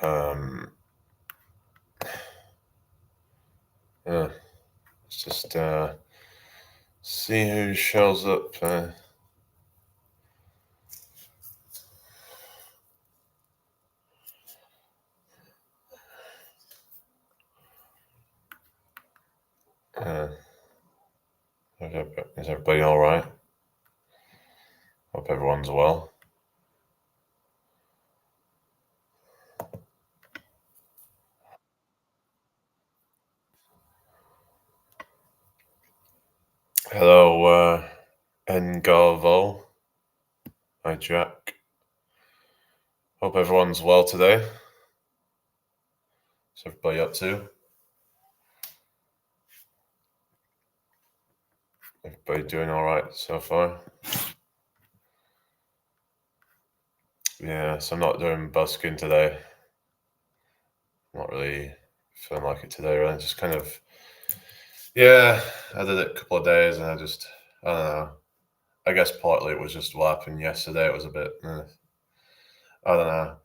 Um, yeah, let's just see who shows up. Uh, is everybody all right? Hope everyone's well. Hello, Ngarvo. Hi, Jack. Hope everyone's well today. What's everybody up to? Everybody doing all right so far? Yeah, so I'm not doing busking today. Not really feeling like it today, really. Just kind of, yeah, I did it a couple of days and I don't know. I guess partly it was just what happened yesterday. It was a bit, I don't know.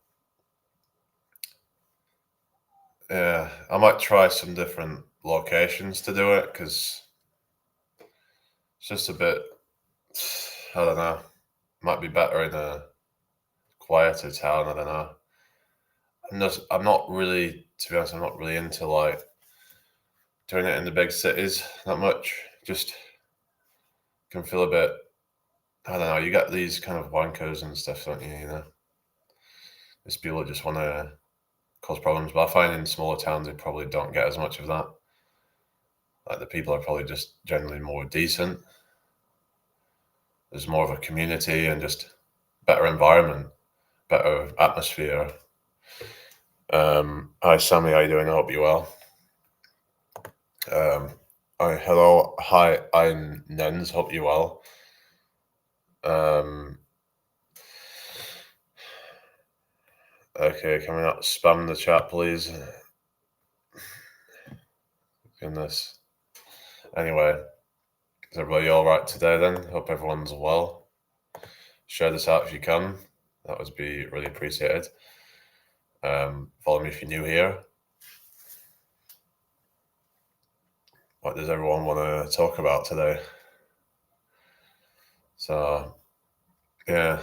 Yeah, I might try some different locations to do it because it's just a bit, I don't know. Might be better in a quieter town. I don't know. I'm not really, to be honest, I'm not really into like doing it in the big cities that much. Just can feel a bit, I don't know. You get these kind of wankers and stuff, don't you? You know, these people that just want to cause problems. But I find in smaller towns they probably don't get as much of that. Like the people are probably just generally more decent. There's more of a community and just better environment, better atmosphere. Hi Sammy, how you doing? I hope you're well. Hello, hi, I'm Nens. Hope you're well. Okay, can we not spam the chat, please? Goodness. Anyway, is everybody all right today then? Hope everyone's well. Share this out if you can. That would be really appreciated. Follow me if you're new here. What does everyone want to talk about today? So, yeah,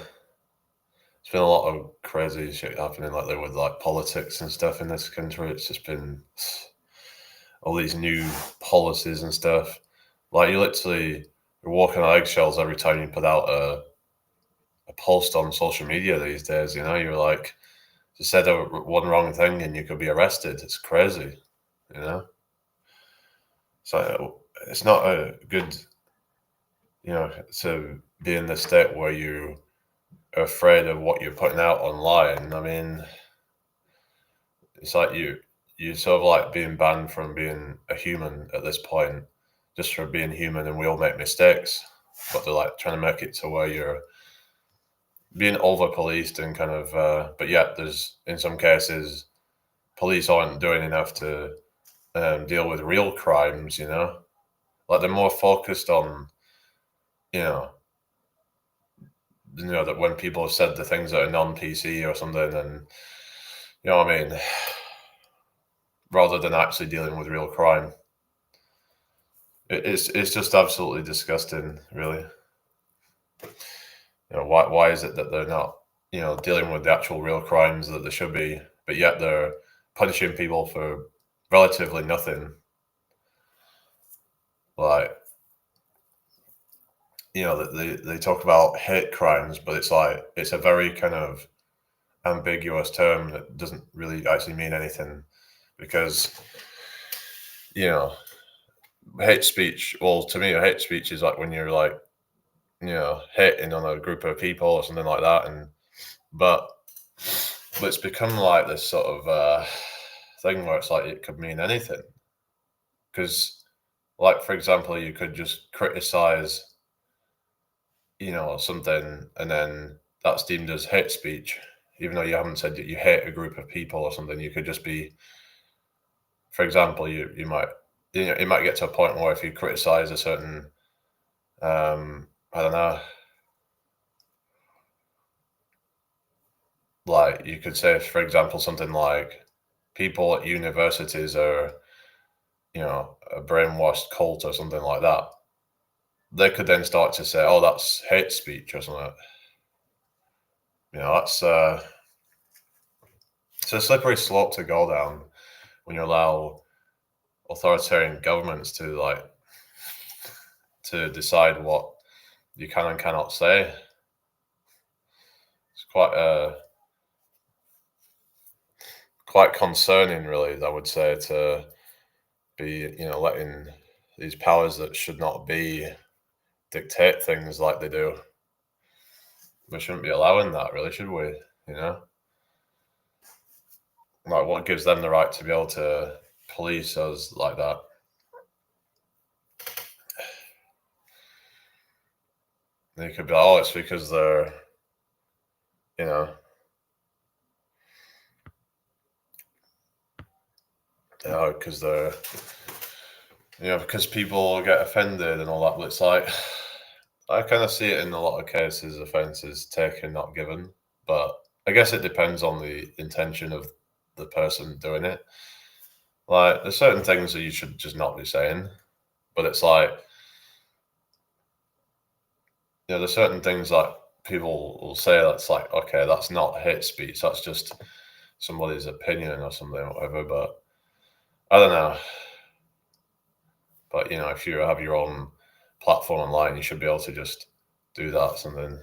it's been a lot of crazy shit happening lately with like politics and stuff in this country. It's just been all these new policies and stuff. Like you're walking on eggshells every time you put out a post on social media these days. You know, you're like, just said one wrong thing and you could be arrested. It's crazy, you know. So it's not a good, to be in this state where you are afraid of what you're putting out online. I mean, it's like you sort of like being banned from being a human at this point, just for being human, and we all make mistakes. But they're like trying to make it to where you're being over policed and kind of, but yet there's in some cases police aren't doing enough to deal with real crimes. You know, like they're more focused on, you know, that when people have said the things that are non-PC or something, and you know what I mean, rather than actually dealing with real crime. It's just absolutely disgusting, really. You know, why is it that they're not, dealing with the actual real crimes that they should be, but yet they're punishing people for relatively nothing? Like, they talk about hate crimes, but it's like it's a very kind of ambiguous term that doesn't really actually mean anything, because you know hate speech, well, to me, a hate speech is like when you're like, hating on a group of people or something like that, and but it's become like this sort of thing where it's like it could mean anything, because like for example you could just criticize, something, and then that's deemed as hate speech, even though you haven't said that you hate a group of people or something. You could just be, for example, you might, it might get to a point where if you criticize a certain, I don't know, like like you could say, for example, something like people at universities are, a brainwashed cult or something like that. They could then start to say, "Oh, that's hate speech" or something. That's it's a slippery slope to go down when you allow authoritarian governments to decide what you can and cannot say. It's quite concerning, really, I would say, to be, letting these powers that should not be dictate things like they do. We shouldn't be allowing that, really, should we? You know, like what gives them the right to be able to police us like that? They could be like, oh, it's because they're, you know, because they're, because people get offended and all that. But it's like, I kind of see it in a lot of cases, offences taken, not given. But I guess it depends on the intention of the person doing it. Like, there's certain things that you should just not be saying, but it's like, there's certain things that people will say that's like, okay, that's not hate speech, that's just somebody's opinion or something, or whatever. But I don't know. But if you have your own platform online, you should be able to just do that. Something.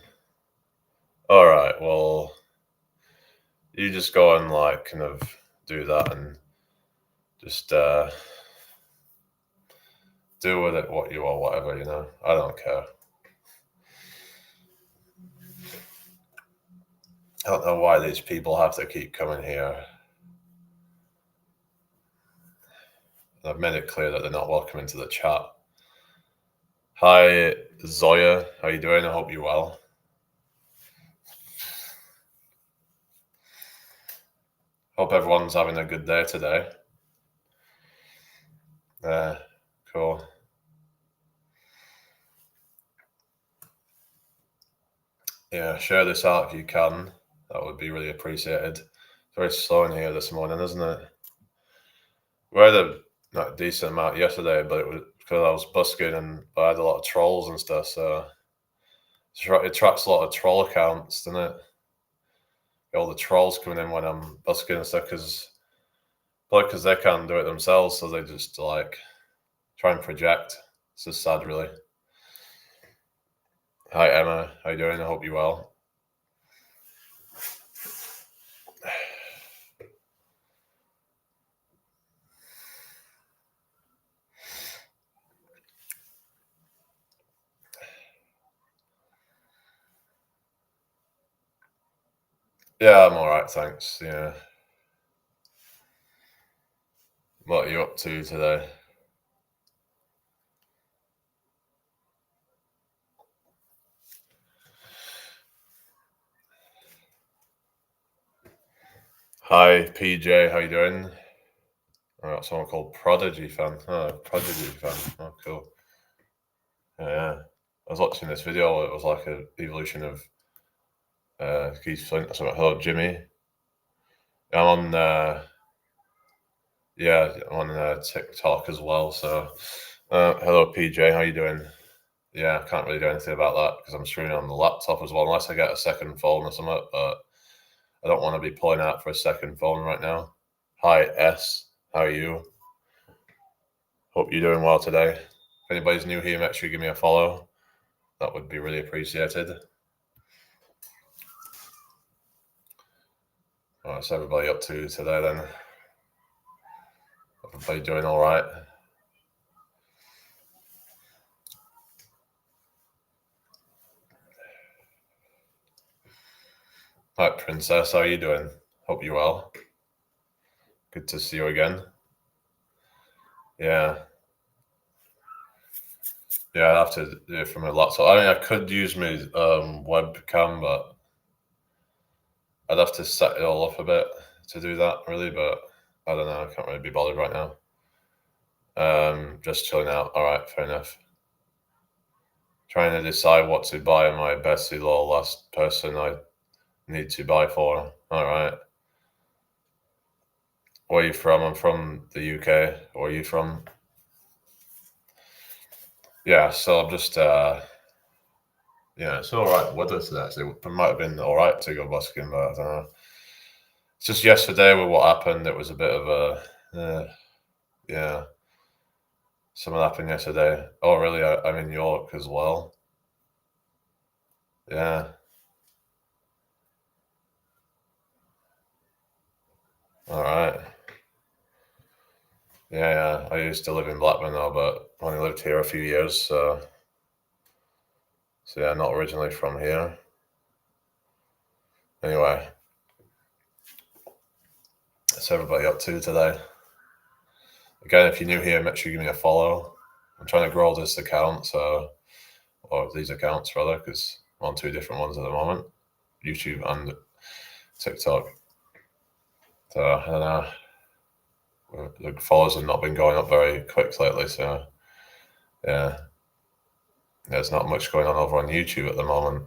All right. Well, you just go and like kind of do that and just do with it what you or whatever. I don't care. I don't know why these people have to keep coming here. I've made it clear that they're not welcome into the chat. Hi, Zoya. How you doing? I hope you're well. Hope everyone's having a good day today. Cool. Yeah, share this out if you can. That would be really appreciated. It's very slow in here this morning, isn't it? We had a decent amount yesterday, but it was because I was busking and I had a lot of trolls and stuff, so it attracts a lot of troll accounts, doesn't it? All the trolls coming in when I'm busking and stuff, because they can't do it themselves, so they just like try and project. It's just sad, really. Hi, Emma. How you doing? I hope you're well. Yeah, I'm all right, thanks. Yeah. What are you up to today? Hi, PJ. How you doing? I got someone called Prodigy fan. Oh, Prodigy fan. Oh, cool. Yeah. I was watching this video. It was like an evolution of Keith Flint or something. Hello, Jimmy. I'm on TikTok as well. So hello, PJ. How you doing? Yeah, I can't really do anything about that because I'm streaming on the laptop as well, unless I get a second phone or something. But I don't want to be pulling out for a second phone right now. Hi, S. How are you? Hope you're doing well today. If anybody's new here, make sure you give me a follow. That would be really appreciated. What's everybody up to today then? Everybody doing all right? Hi, Princess. How are you doing? Hope you're well. Good to see you again. Yeah. Yeah, I'd have to do it from a laptop. I mean, I could use my webcam, but I'd have to set it all up a bit to do that, really. But I don't know. I can't really be bothered right now. Just chilling out. All right, fair enough. Trying to decide what to buy my Bessie Law last person I need to buy for. All right. Where are you from? I'm from the UK. Where are you from? Yeah, so I'm just yeah, it's all right weather today. Actually, it might have been all right to go busking, but I don't know. It's just yesterday with what happened. It was a bit of a yeah. Something happened yesterday. Oh, really? I'm in York as well. Yeah. All right. Yeah, yeah. I used to live in Blackburn now, but only lived here a few years. So yeah, not originally from here. Anyway, what's everybody up to today? Again, if you're new here, make sure you give me a follow. I'm trying to grow this account, or these accounts rather, because I'm on two different ones at the moment, YouTube and TikTok. So I don't know. The followers have not been going up very quick lately, so yeah, there's not much going on over on YouTube at the moment.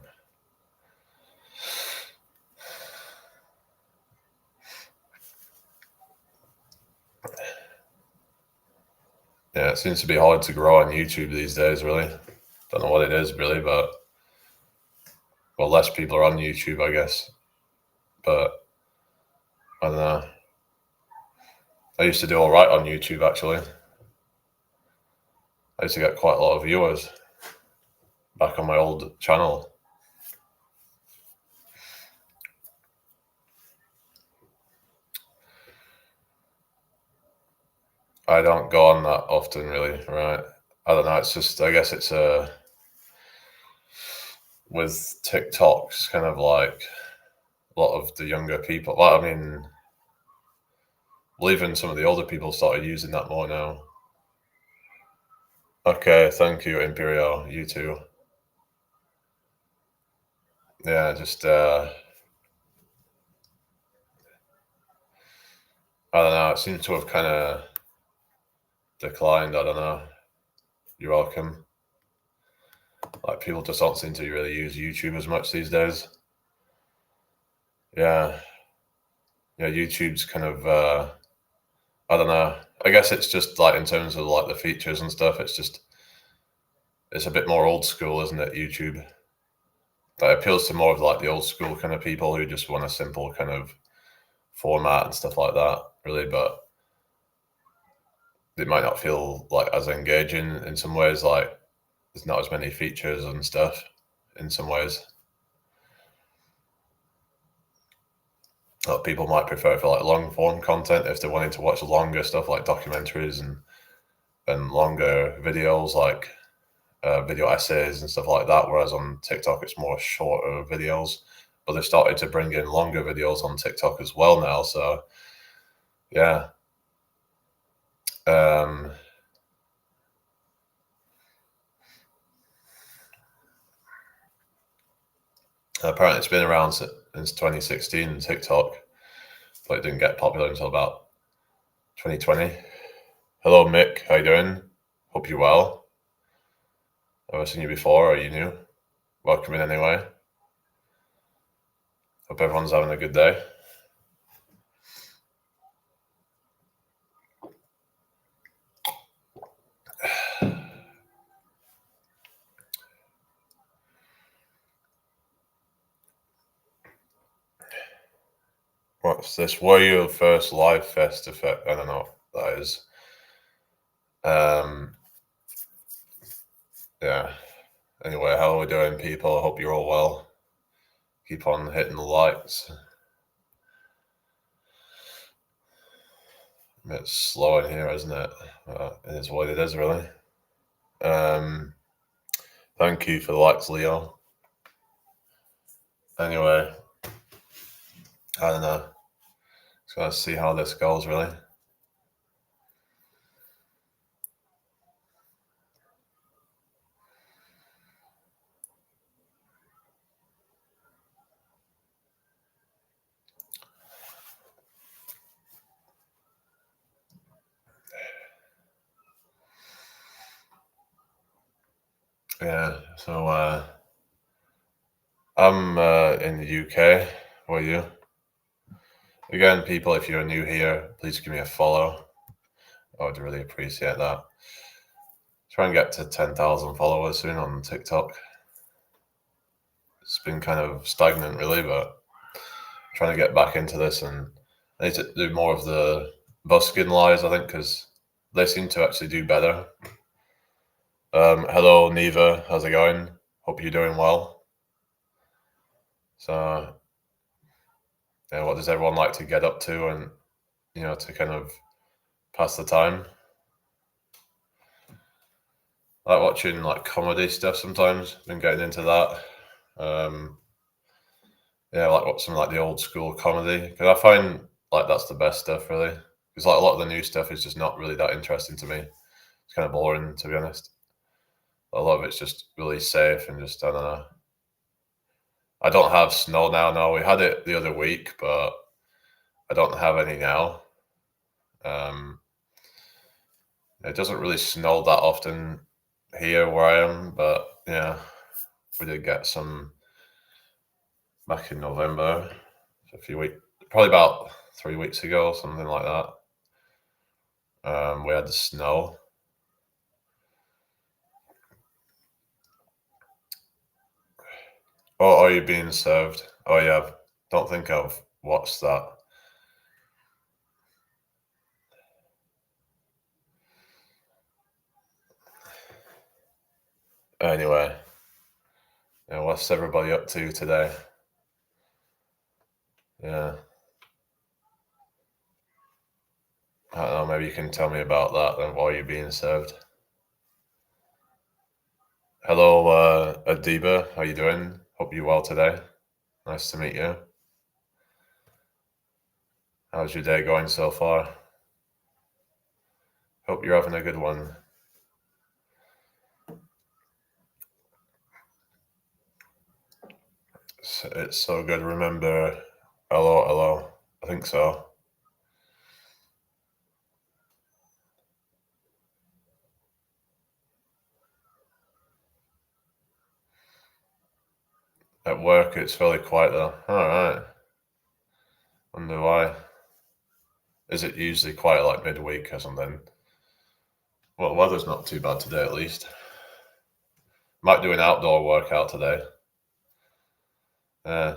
Yeah, it seems to be hard to grow on YouTube these days, really. Don't know what it is, really, but well, less people are on YouTube, I guess. But I don't know. I used to do all right on YouTube, actually. I used to get quite a lot of viewers back on my old channel. I don't go on that often, really, right? I don't know. It's just, I guess it's with TikTok, it's kind of like a lot of the younger people. Well, I mean, well, even some of the older people started using that more now. Okay, thank you, Imperial. You too. Yeah, just I don't know. It seems to have kind of declined. I don't know. You're welcome. Like people just don't seem to really use YouTube as much these days. Yeah, yeah. YouTube's kind of I don't know. I guess it's just like in terms of like the features and stuff. It's a bit more old school, isn't it? YouTube. That appeals to more of like the old school kind of people who just want a simple kind of format and stuff like that. Really, but it might not feel like as engaging in some ways. Like there's not as many features and stuff in some ways. People might prefer for like long form content if they're wanting to watch longer stuff like documentaries and longer videos like video essays and stuff like that. Whereas on TikTok, it's more shorter videos. But they've started to bring in longer videos on TikTok as well now. So yeah. Um, Apparently, it's been around since 2016, TikTok, but it didn't get popular until about 2020. Hello, Mick. How you doing? Hope you're well. I've seen you before. Are you new? Welcome in anyway. Hope everyone's having a good day. What's this? Warrior First Live Fest effect? I don't know what that is. Um, yeah. Anyway, how are we doing, people? I hope you're all well. Keep on hitting the likes. It's slow in here, isn't it? It is what it is, really. Thank you for the likes, Leo. Anyway, I don't know. Just gotta see how this goes, really. Yeah. So I'm in the UK. Where are you? Again, people, if you're new here, please give me a follow. I would really appreciate that. Try and get to 10,000 followers soon on TikTok. It's been kind of stagnant, really, but trying to get back into this, and I need to do more of the busking lies, I think, because they seem to actually do better. Hello, Neva. How's it going? Hope you're doing well. So, yeah, what does everyone like to get up to and, to kind of pass the time? I like watching like comedy stuff sometimes. Been getting into that. Yeah, I like watching like the old school comedy because I find like that's the best stuff really. Because like a lot of the new stuff is just not really that interesting to me. It's kind of boring to be honest. A lot of it's just really safe and just I don't know. I don't have snow now. No, we had it the other week, but I don't have any now. Um, it doesn't really snow that often here where I am, but yeah, we did get some back in November, a few weeks, probably about 3 weeks ago, something like that. We had the snow. Oh, are you being served? Oh yeah, don't think I've watched that. Anyway, yeah, what's everybody up to today? Yeah, I don't know. Maybe you can tell me about that then. While you're being served. Hello, Adiba. How you doing? Hope you're well today. Nice to meet you. How's your day going so far? Hope you're having a good one. It's so good. Remember, hello, hello. I think so. At work, it's fairly quiet though. All right. Wonder why. Is it usually quiet like midweek or something? Well, the weather's not too bad today, at least. Might do an outdoor workout today. Yeah.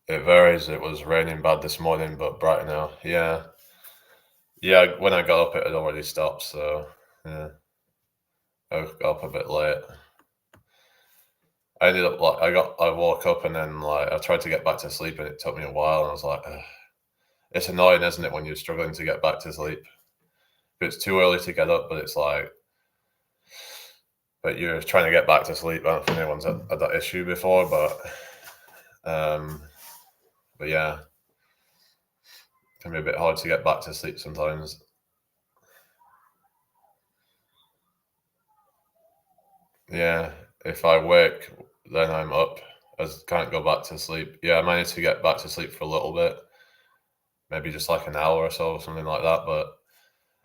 It varies. It was raining bad this morning, but bright now. Yeah. Yeah, when I got up, it had already stopped, so yeah. I got up a bit late. I ended up like I woke up and then like I tried to get back to sleep and it took me a while and I was like, ugh. It's annoying, isn't it, when you're struggling to get back to sleep? It's too early to get up, but it's like, but you're trying to get back to sleep. I don't think anyone's had that issue before, um, but yeah, it can be a bit hard to get back to sleep sometimes. Yeah, if I wake, then I'm up. I can't go back to sleep. Yeah, I managed to get back to sleep for a little bit, maybe just like an hour or so, something like that. But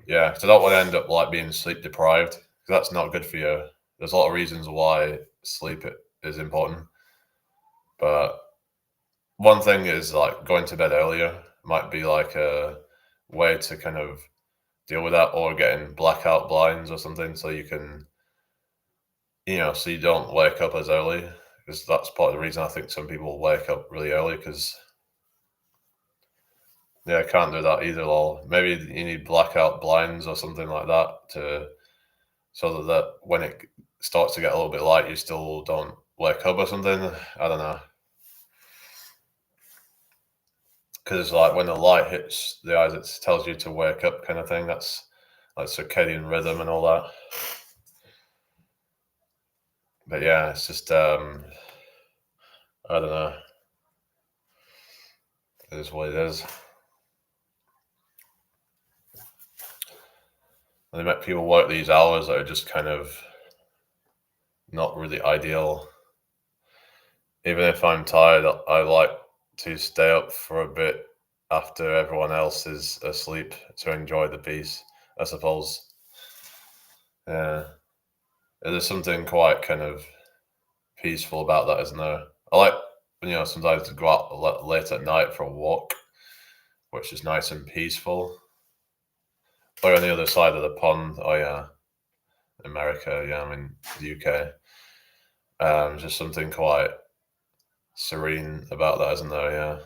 yeah, so I don't want to end up like being sleep deprived because that's not good for you. There's a lot of reasons why sleep is important, but one thing is like going to bed earlier might be like a way to kind of deal with that, or getting blackout blinds or something so you can, so you don't wake up as early. Because that's part of the reason I think some people wake up really early because yeah, I can't do that either. Lol. Maybe you need blackout blinds or something like that to so that when it starts to get a little bit light, you still don't wake up or something. I don't know. Because like when the light hits the eyes, it tells you to wake up, kind of thing. That's like circadian rhythm and all that. But yeah, it's just I don't know. It is what it is. They make people work these hours that are just kind of not really ideal. Even if I'm tired, I like to stay up for a bit after everyone else is asleep to enjoy the peace, I suppose. Yeah, there's something quite kind of peaceful about that, isn't there? I like, sometimes to go out late at night for a walk, which is nice and peaceful. Or on the other side of the pond, oh yeah, America, yeah, I mean the UK. Just something quite serene about that, isn't there? Yeah.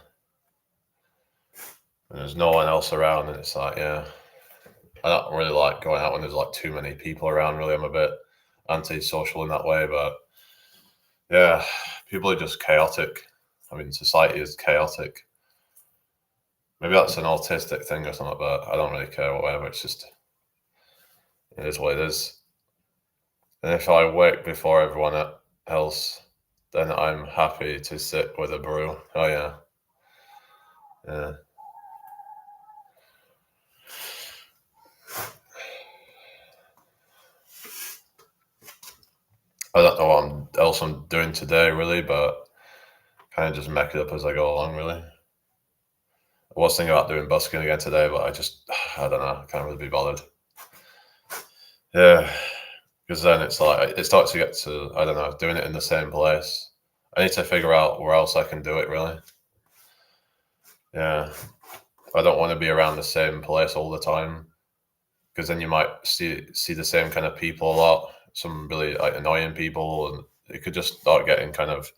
And there's no one else around, and it's like, yeah, I don't really like going out when there's like too many people around. Really, I'm a bit antisocial in that way, but yeah, people are just chaotic. I mean, society is chaotic. Maybe that's an autistic thing or something, but I don't really care, whatever. It's just, it is what it is. And if I wake before everyone else, then I'm happy to sit with a brew. Oh, yeah. Yeah. I don't know what else I'm doing today, really, but kind of just make it up as I go along, really. I was thinking about doing busking again today, but I don't know, I can't really be bothered. Yeah, because then it's like, it starts to get to, I don't know, doing it in the same place. I need to figure out where else I can do it, really. Yeah, I don't want to be around the same place all the time, because then you might see the same kind of people a lot, some really like annoying people, and it could just start getting kind of,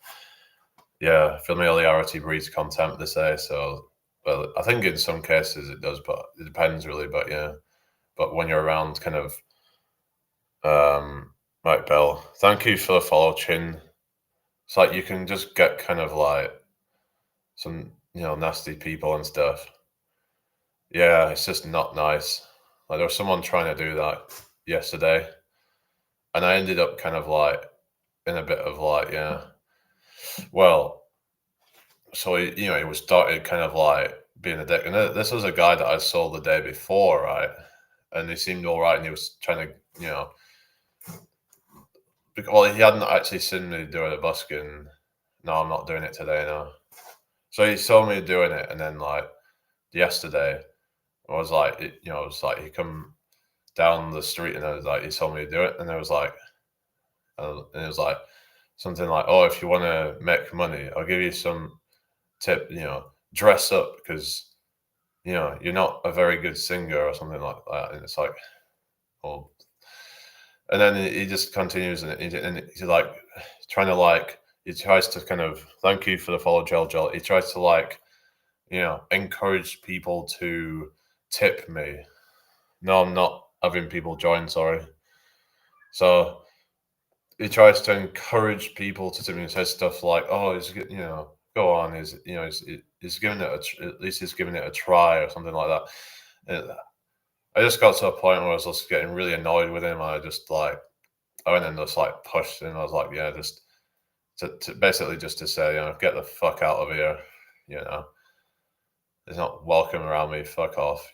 yeah, familiarity breeds contempt, they say. So, but I think in some cases it does, but it depends really. But yeah, but when you're around kind of, Mike Bell, thank you for the follow, Chin. It's like you can just get kind of like some, nasty people and stuff. Yeah, it's just not nice. Like there was someone trying to do that yesterday, and I ended up kind of like in a bit of like, yeah, well, so he was started kind of like being a dick, and this was a guy that I saw the day before, right? And he seemed all right, and he was trying to, well, he hadn't actually seen me doing a busking. No, I'm not doing it today, no. So he saw me doing it, and then like yesterday, I was like, it was like he come down the street, and I was like, he saw me do it, and I was like, and it was like something like, oh, if you want to make money, I'll give you some tip, dress up because you're not a very good singer or something like that. And it's like, oh, and then he just continues, and he's like trying to like, he tries to kind of, thank you for the follow, Gel. He tries to like, encourage people to tip me. No, I'm not having people join, sorry. So he tries to encourage people to tip me and says stuff like, oh, go on, he's giving it at least he's giving it a try or something like that. And I just got to a point where I was just getting really annoyed with him. I went and just like pushed him. I was like, yeah, just to basically just to say, get the fuck out of here. You know, it's not welcome around me. Fuck off.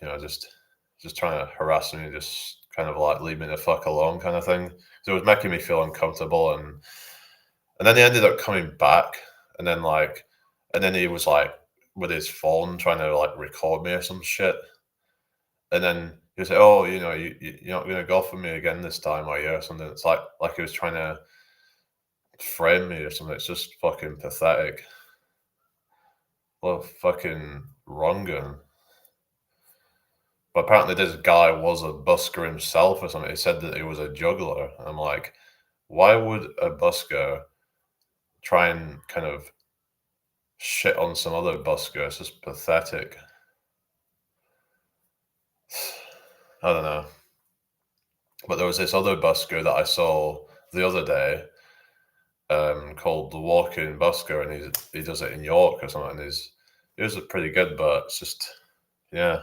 Just trying to harass me, just kind of like leave me the fuck alone, kind of thing. So it was making me feel uncomfortable, and then he ended up coming back, and then he was like with his phone trying to like record me or some shit, and then he was like, "Oh, you're not gonna go for me again this time, are you?" Or something. It's like he was trying to frame me or something. It's just fucking pathetic. What a fucking wrong'un. But apparently this guy was a busker himself or something. He said that he was a juggler. I'm like, why would a busker try and kind of shit on some other busker? It's just pathetic. I don't know. But there was this other busker that I saw the other day, called the Walking Busker, and he does it in York or something. And he was pretty good, but it's just, yeah,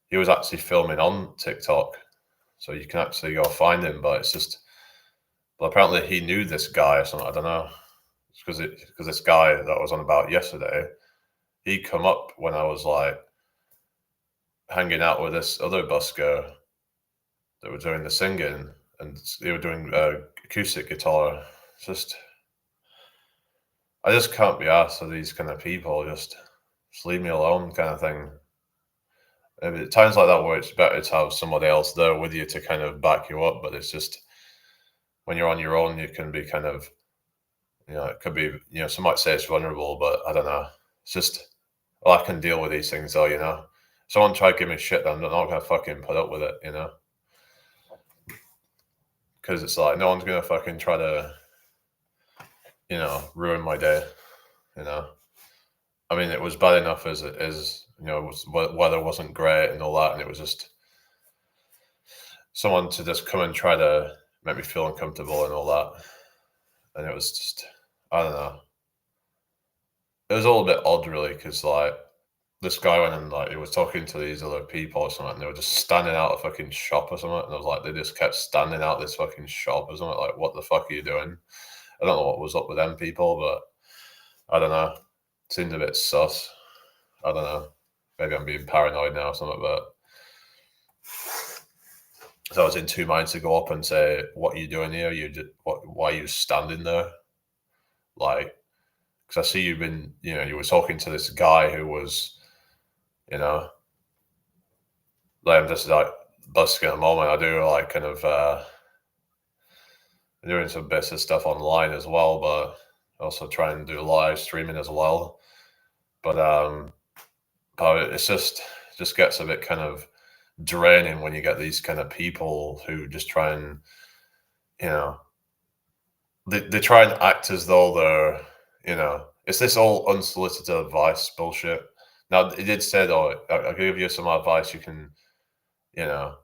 he was actually filming on TikTok, so you can actually go find him. But it's just, well, apparently he knew this guy or something. I don't know, because this guy that I was on about yesterday, he come up when I was like hanging out with this other busker that were doing the singing, and they were doing acoustic guitar. It's just I just can't be asked for these kind of people. Just leave me alone, kind of thing. At times like that, where it's better to have somebody else there with you to kind of back you up. But it's just when you're on your own, you can be kind of, it could be, some might say it's vulnerable, but I don't know. It's just, well, I can deal with these things though. Someone try to give me shit, I'm not gonna fucking put up with it. Because it's like no one's gonna fucking try to, ruin my day. You know. I mean, it was bad enough as it is. Weather wasn't great and all that, and it was just someone to just come and try to make me feel uncomfortable and all that. And it was just, I don't know. It was all a bit odd, really, because like this guy went and like he was talking to these other people or something, and they were just standing out a fucking shop or something. And I was like, they just kept standing out this fucking shop or something. Like, what the fuck are you doing? I don't know what was up with them people, but I don't know. It seemed a bit sus. I don't know. Maybe I'm being paranoid now or something, but so I was in two minds to go up and say, "What are you doing here? Why are you standing there?" Like, because I see you've been, you were talking to this guy who was, you know, like I'm just like busking at the moment. I do like kind of doing some bits of stuff online as well, but also trying to do live streaming as well. But it's just gets a bit kind of draining when you get these kind of people who just try and, you know, they try and act as though they're, it's this all unsolicited advice bullshit. Now, it did say, though, I'll give you some advice you can, you know,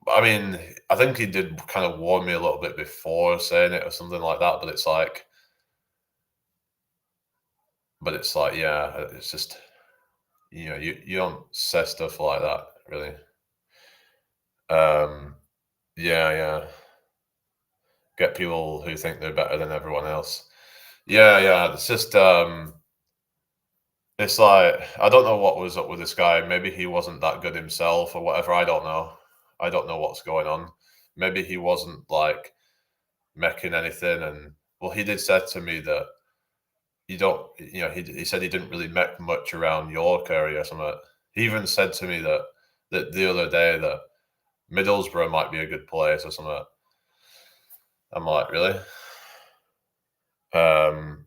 I mean, I think he did kind of warn me a little bit before saying it or something like that, but it's like, yeah, it's just, you don't say stuff like that, really. Um, yeah, yeah. Get people who think they're better than everyone else. Yeah, yeah. It's like I don't know what was up with this guy. Maybe he wasn't that good himself or whatever. I don't know. I don't know what's going on. Maybe he wasn't like making anything. And well, he did say to me that you don't. He said he didn't really make much around York area or something. He even said to me that the other day that Middlesbrough might be a good place or something. I'm like, really? Um,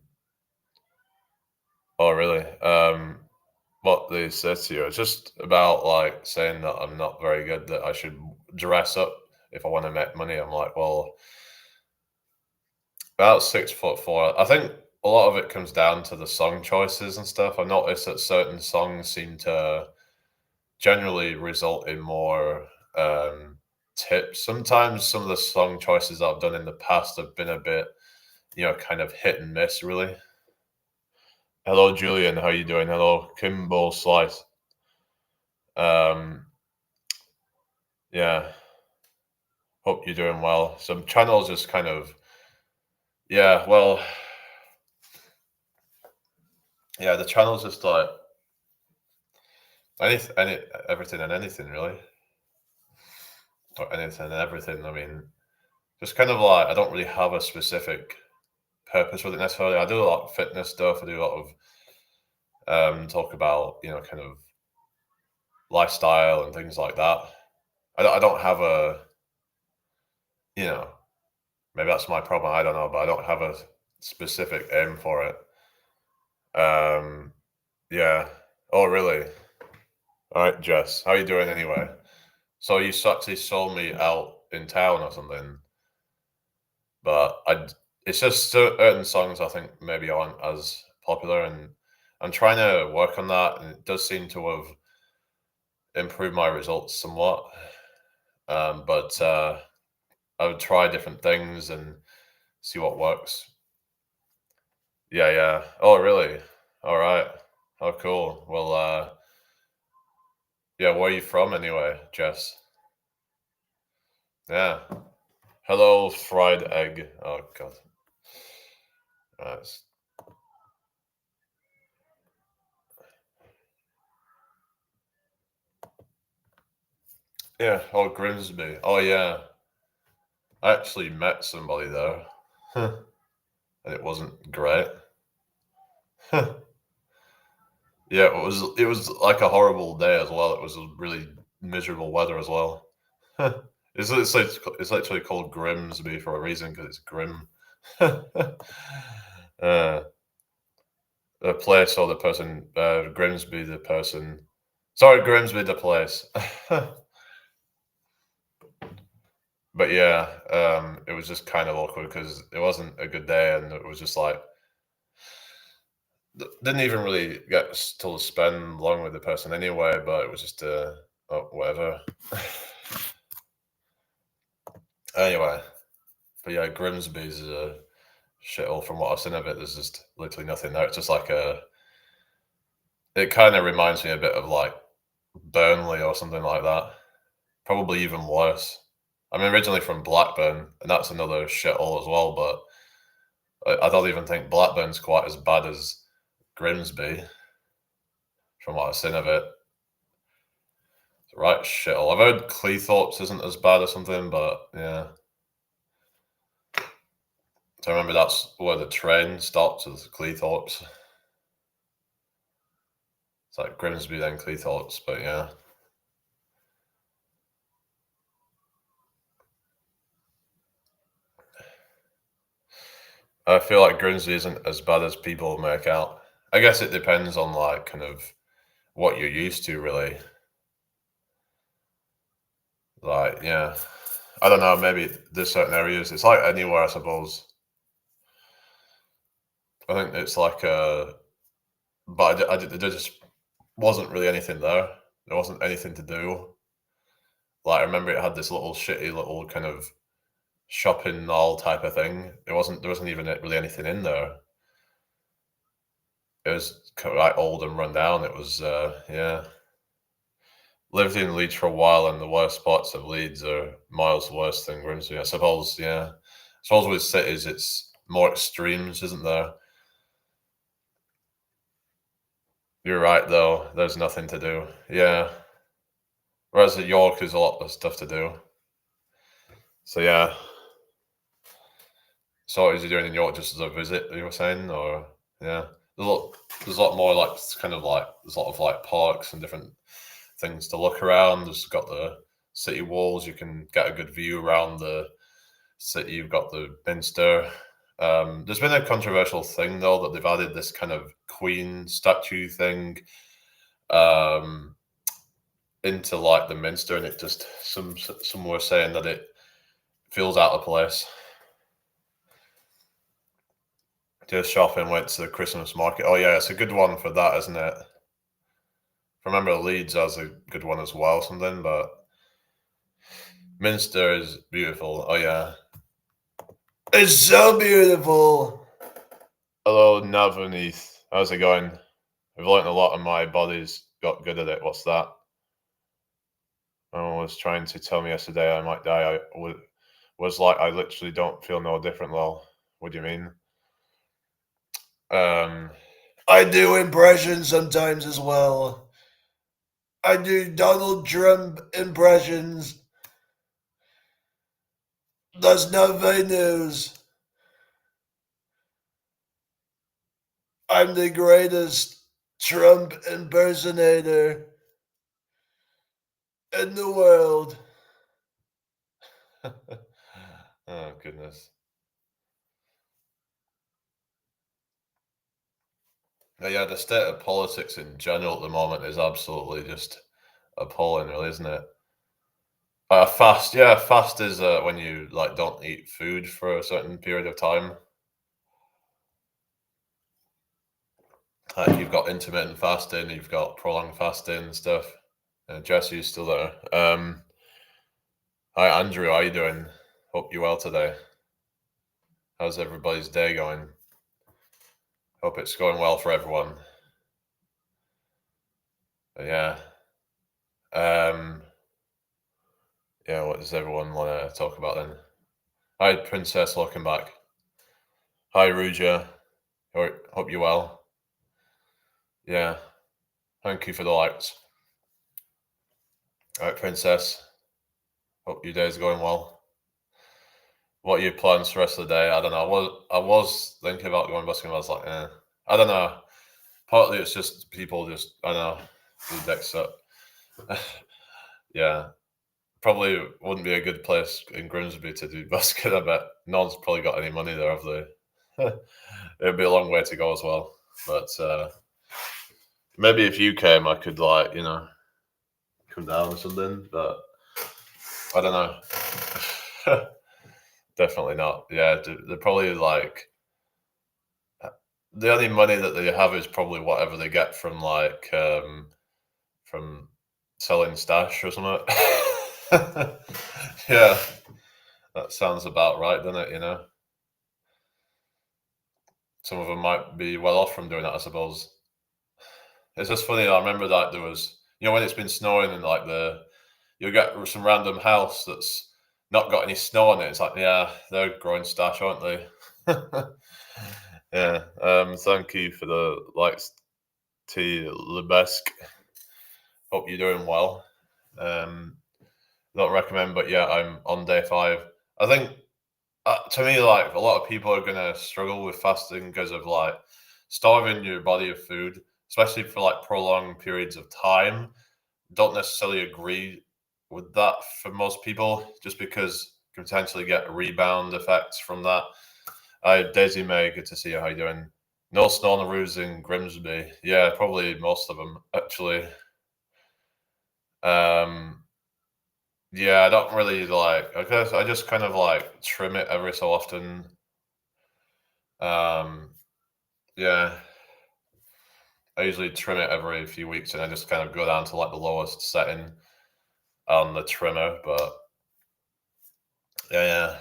oh, really? What they said to you. It's just about like saying that I'm not very good, that I should dress up if I want to make money. I'm like, well, about 6'4". I think a lot of it comes down to the song choices and stuff. I noticed that certain songs seem to generally result in more tips. Sometimes some of the song choices I've done in the past have been a bit, kind of hit and miss, really. Hello, Julian. How you doing? Hello, Kimball Slice. Um, yeah. Hope you're doing well. Some channels just kind of, yeah, well, yeah, the channel's just like everything and anything really, or anything and everything. I mean, just kind of like I don't really have a specific purpose with it necessarily. I do a lot of fitness stuff. I do a lot of talk about kind of lifestyle and things like that. I don't have a you know maybe that's my problem. I don't know, but I don't have a specific aim for it. Um, yeah. Oh, really? All right, Jess. How you doing anyway? So you actually sold me out in town or something, but it's just certain songs I think maybe aren't as popular, and I'm trying to work on that, and it does seem to have improved my results somewhat. But I would try different things and see what works. Yeah, yeah. Oh, really? All right. Oh, cool. Well, yeah. Where are you from anyway, Jess? Yeah. Hello, fried egg. Oh God. Nice. Yeah. Oh, Grimsby. Oh, yeah. I actually met somebody there, and it wasn't great. Yeah, it was like a horrible day as well. It was a really miserable weather as well. It's actually called Grimsby for a reason because it's grim. uh, the place or the person, Grimsby the person. Sorry, Grimsby the place. But yeah, it was just kind of awkward because it wasn't a good day, and it was just like didn't even really get to spend long with the person anyway. But it was just oh, whatever. Anyway, but yeah, Grimsby's a shithole from what I've seen of it. There's just literally nothing there. It's just like a. It kind of reminds me a bit of like Burnley or something like that. Probably even worse. I'm originally from Blackburn, and that's another shithole as well. But I don't even think Blackburn's quite as bad as Grimsby, from what I've seen of it. It's a right shithole. I've heard Cleethorpes isn't as bad or something, but yeah. So I remember that's where the train stops, is Cleethorpes. It's like Grimsby then Cleethorpes, but yeah. I feel like Grimsby isn't as bad as people make out. I guess it depends on like kind of what you're used to, really. Like, yeah, I don't know. Maybe there's certain areas. It's like anywhere, I suppose. I think it's like but there just wasn't really anything there. There wasn't anything to do. Like I remember it had this little shitty little kind of shopping mall type of thing. There wasn't even really anything in there. It was kind of like old and run down. It was yeah. Lived in Leeds for a while, and the worst parts of Leeds are miles worse than Grimsby. I suppose, yeah. I suppose with cities, it's more extremes, isn't there? You're right, though. There's nothing to do. Yeah. Whereas at York, there's a lot of stuff to do. So yeah. So what is he doing in York just as a visit? You were saying, or yeah, there's a lot more like kind of like there's a lot of like parks and different things to look around. There's got the city walls. You can get a good view around the city. You've got the Minster. There's been a controversial thing though that they've added this kind of Queen statue thing um, into like the Minster, and it just some were saying that it feels out of place. Just shopping, went to the Christmas market. Oh yeah, it's a good one for that, isn't it? I remember Leeds has a good one as well, something, but Minster is beautiful. Oh yeah, it's so beautiful. Hello, Navaneeth. How's it going? I've learned a lot, and my body's got good at it. What's that? I was trying to tell me yesterday I might die. Was like I literally don't feel no different. Lol. What do you mean? Um, I do impressions sometimes as well. I do Donald Trump impressions. That's not my news. I'm the greatest Trump impersonator in the world. Oh, goodness. Yeah, the state of politics in general at the moment is absolutely just appalling, really, isn't it? Fast, yeah, fast is when you like don't eat food for a certain period of time. You've got intermittent fasting, you've got prolonged fasting and stuff. Jesse's still there. Hi, Andrew. How you doing? Hope you're well today. How's everybody's day going? Hope it's going well for everyone. But yeah. Yeah, what does everyone want to talk about then? Hi, Princess. Welcome back. Hi, Ruja. Hope you're well. Yeah. Thank you for the likes. All right, Princess. Hope your day's going well. what are your plans for the rest of the day? I don't know. I was thinking about going busking. I was like, I don't know. Partly it's just people just, I don't know, the dicks up. Yeah, probably wouldn't be a good place in Grimsby to do busking. I bet no one's probably got any money there, have they? It'd be a long way to go as well. But maybe if you came, I could like come down or something. But I don't know. Definitely not. Yeah, they're probably like the only money that they have is probably whatever they get from like from selling stash or something. Yeah, that sounds about right, doesn't it? Some of them might be well off from doing that, I suppose. It's just funny. I remember that there was, when it's been snowing and like you'll get some random house that's not got any snow on it. It's like, yeah, they're growing stash, aren't they? Yeah. Thank you for the likes, T. Lebesque. Hope you're doing well. Don't recommend, but yeah, I'm on day 5. I think to me, like a lot of people are gonna struggle with fasting because of like starving your body of food, especially for like prolonged periods of time. Don't necessarily agree with that for most people, just because you can potentially get rebound effects from that. Daisy May, good to see you. How you doing? No snow on the roofs in Grimsby. Yeah, probably most of them actually. Um, yeah, I don't really like. I guess I just kind of like trim it every so often. Um, yeah, I usually trim it every few weeks, and I just kind of go down to like the lowest setting on the trimmer. But yeah.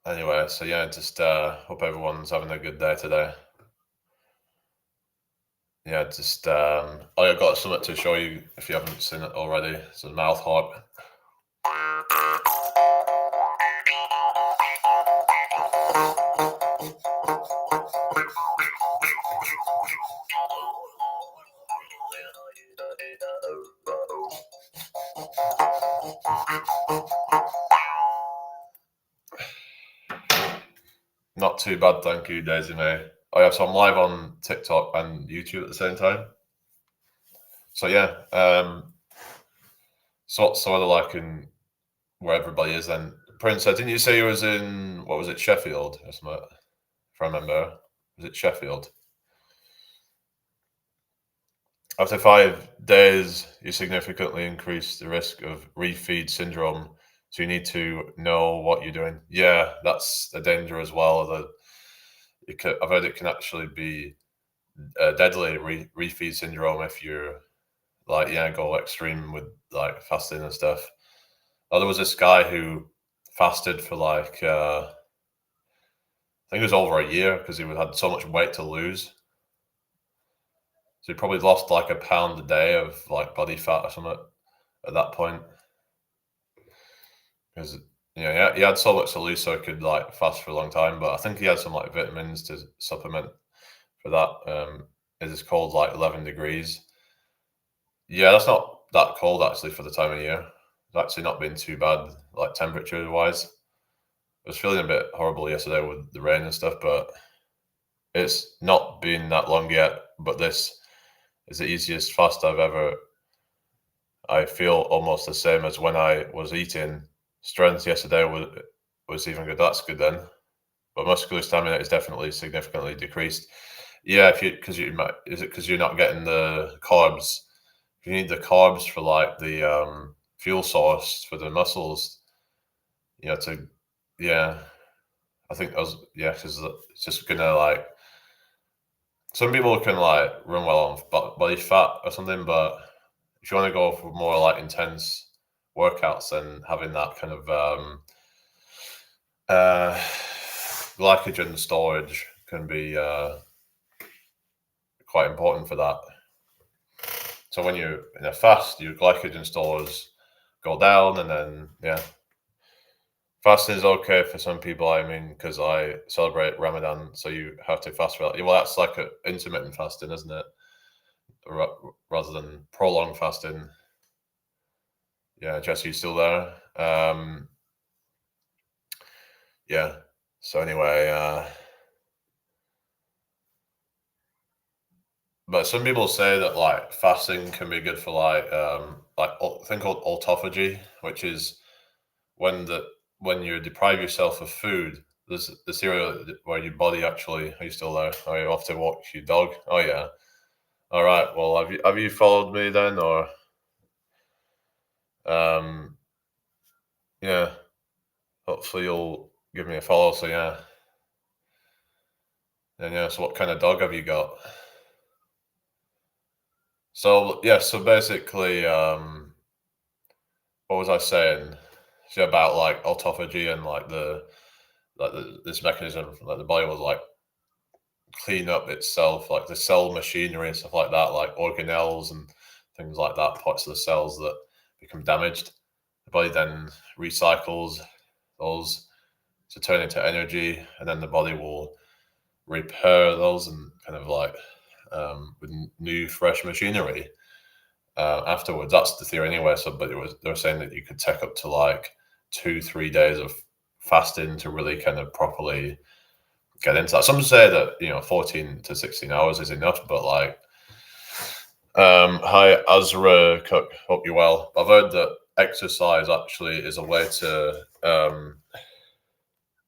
Anyway, so yeah, just hope everyone's having a good day today. Yeah, just I got something to show you if you haven't seen it already. It's a mouth harp. Not too bad, thank you, Daisy May. Oh yeah, so I'm live on TikTok and YouTube at the same time. So yeah, sort of like in where everybody is then. Prince, didn't you say you was in, what was it, Sheffield or something? If I remember. Was it Sheffield? After 5 days, you significantly increase the risk of refeed syndrome. So you need to know what you're doing. Yeah, that's a danger as well. I've heard it can actually be deadly refeed syndrome if you're like, go extreme with like fasting and stuff. Oh, there was this guy who fasted for like, I think it was over a year because he had so much weight to lose. So he probably lost like a pound a day of like body fat or something at that point. Because he had so much to lose, so he could like fast for a long time. But I think he had some like vitamins to supplement for that. It is cold like 11 degrees. Yeah, that's not that cold actually for the time of year. It's actually not been too bad, like temperature wise. I was feeling a bit horrible yesterday with the rain and stuff, but it's not been that long yet. But this is the easiest fast I've ever. I feel almost the same as when I was eating. Strength yesterday was even good. That's good then. But muscular stamina is definitely significantly decreased. Yeah, is it because you're not getting the carbs? If you need the carbs for like the fuel source for the muscles, to yeah, I think because it's just gonna like some people can like run well on body fat or something, but if you want to go for more like intense workouts, then having that kind of uh, glycogen storage can be quite important for that. So when you're in a fast, your glycogen stores go down, and then fasting is okay for some people. I mean, because I celebrate Ramadan, so you have to fast for that. Well, that's like an intermittent fasting, isn't it? Rather than prolonged fasting. Yeah, Jesse, you still there? Yeah. So anyway, but some people say that like fasting can be good for like a thing called autophagy, which is when the when you deprive yourself of food. There's this area where your body actually. Are you still there? Are you off to walk your dog? Oh yeah. All right. Well, have you followed me then, or um yeah? Hopefully you'll give me a follow. So yeah, and yeah. So what kind of dog have you got? So yeah. So basically, what was I saying? So about like autophagy and this mechanism, like the body will like clean up itself, like the cell machinery and stuff like that, like organelles and things like that, parts of the cells that become damaged. The body then recycles those to turn into energy, and then the body will repair those and kind of like with new fresh machinery afterwards. That's the theory anyway. So, but they were saying that you could take up to like 2-3 days of fasting to really kind of properly get into that. Some say that 14 to 16 hours is enough, but like, hi Azra Cook, hope you're well. I've heard that exercise actually is a way to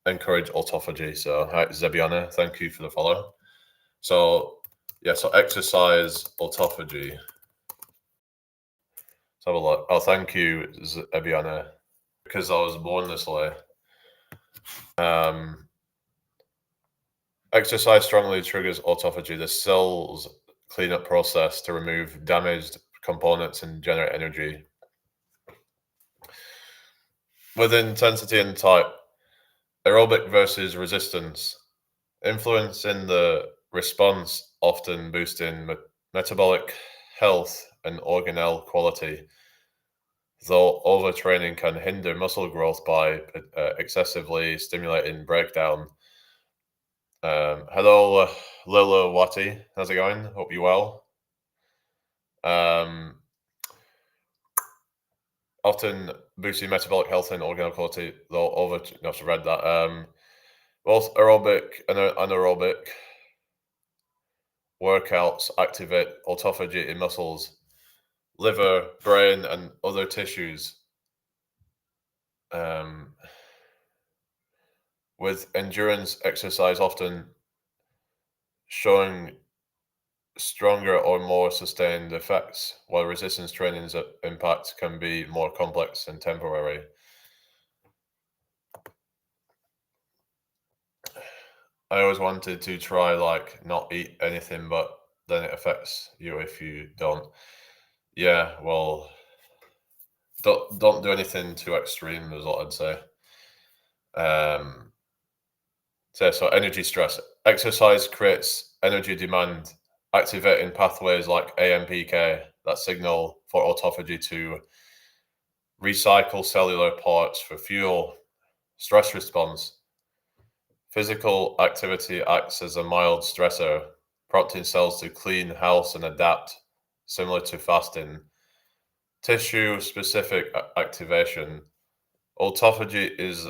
encourage autophagy. So, hi Zebiana, thank you for the follow. So, yeah, so exercise autophagy. Let's have a look. Oh, thank you, Zebiana, because I was born this way. Exercise strongly triggers autophagy, the cell's cleanup process to remove damaged components and generate energy. With intensity and type, aerobic versus resistance, influence in the response, often boosting metabolic health and organelle quality, though overtraining can hinder muscle growth by excessively stimulating breakdown. Hello, Lilo Wati. How's it going? Hope you're well. Often boosting metabolic health and organelle quality, though over. No, I've read that. Both aerobic and anaerobic workouts activate autophagy in muscles, liver, brain, and other tissues. With endurance exercise often showing stronger or more sustained effects, while resistance training's impact can be more complex and temporary. I always wanted to try like not eat anything, but then it affects you if you don't. Yeah, well, don't do anything too extreme is what I'd say. So energy stress. Exercise creates energy demand, activating pathways like AMPK that signal for autophagy to recycle cellular parts for fuel. Stress response. Physical activity acts as a mild stressor, prompting cells to clean house and adapt, similar to fasting. Tissue specific activation. Autophagy is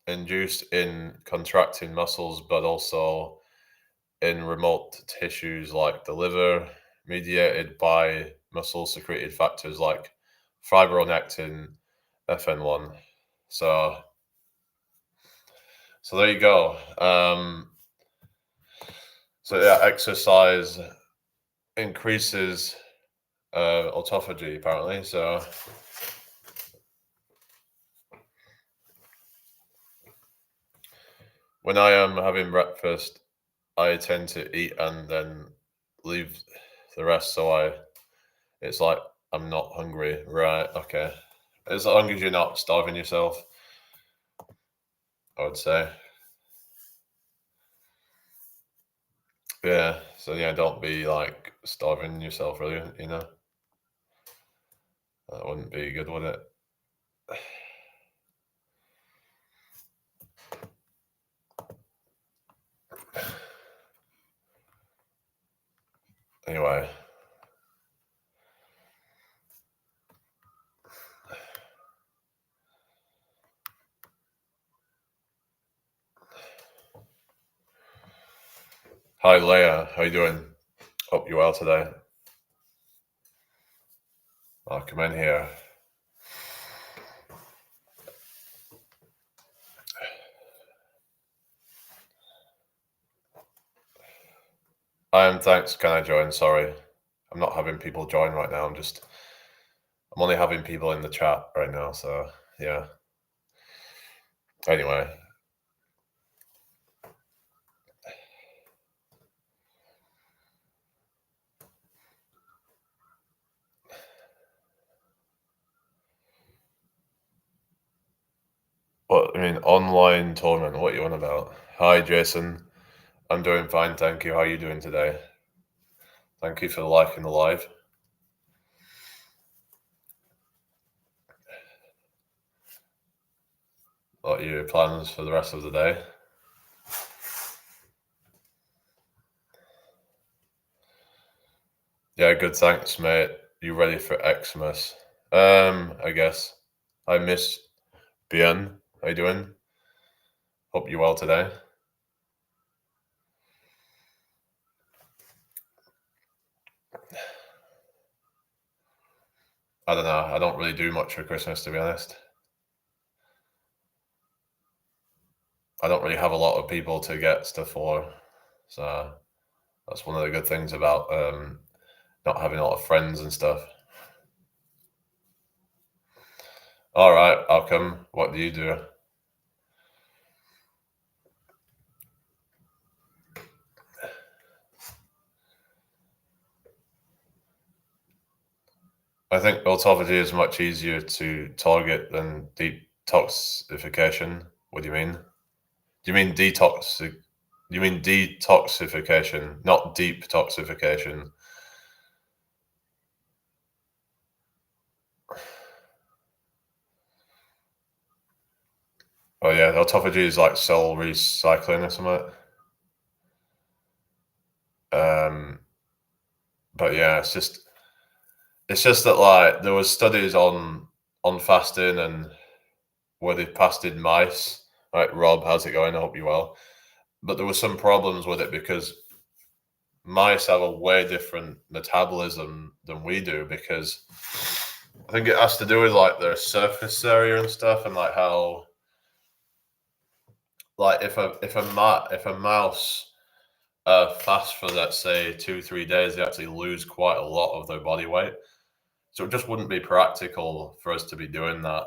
induced in contracting muscles, but also in remote tissues like the liver, mediated by muscle secreted factors like fibronectin, FN1. So there you go. So yeah, exercise increases autophagy apparently. So when I am having breakfast, I tend to eat and then leave the rest. It's like I'm not hungry. Right? Okay. As long as you're not starving yourself, I would say. Yeah. So yeah, don't be like starving yourself, really. That wouldn't be good, would it? Anyway. Hi, Leah. How you doing? Hope you're well today. I'll come in here. Thanks. Can I join? Sorry. I'm not having people join right now. I'm only having people in the chat right now. So, yeah. Anyway. What, I mean, online tournament. What you on about? Hi, Jason. I'm doing fine. Thank you. How are you doing today? Thank you for liking the live. What are your plans for the rest of the day? Yeah, good. Thanks, mate. You ready for Xmas? I guess. I miss Bien. How you doing? Hope you're well today. I don't know. I don't really do much for Christmas, to be honest. I don't really have a lot of people to get stuff for, so that's one of the good things about not having a lot of friends and stuff. All right, I'll come. What do you do? I think autophagy is much easier to target than detoxification. What do you mean? Do you mean detoxic? You mean detoxification, not deep toxification? Oh yeah, autophagy is like cell recycling or something. But yeah, it's just that like there was studies on fasting and where they fasted mice. Right, Rob, how's it going? I hope you're well. But there were some problems with it because mice have a way different metabolism than we do because I think it has to do with like their surface area and stuff and like how like if a mouse fasts for let's say 2-3 days, they actually lose quite a lot of their body weight. So it just wouldn't be practical for us to be doing that.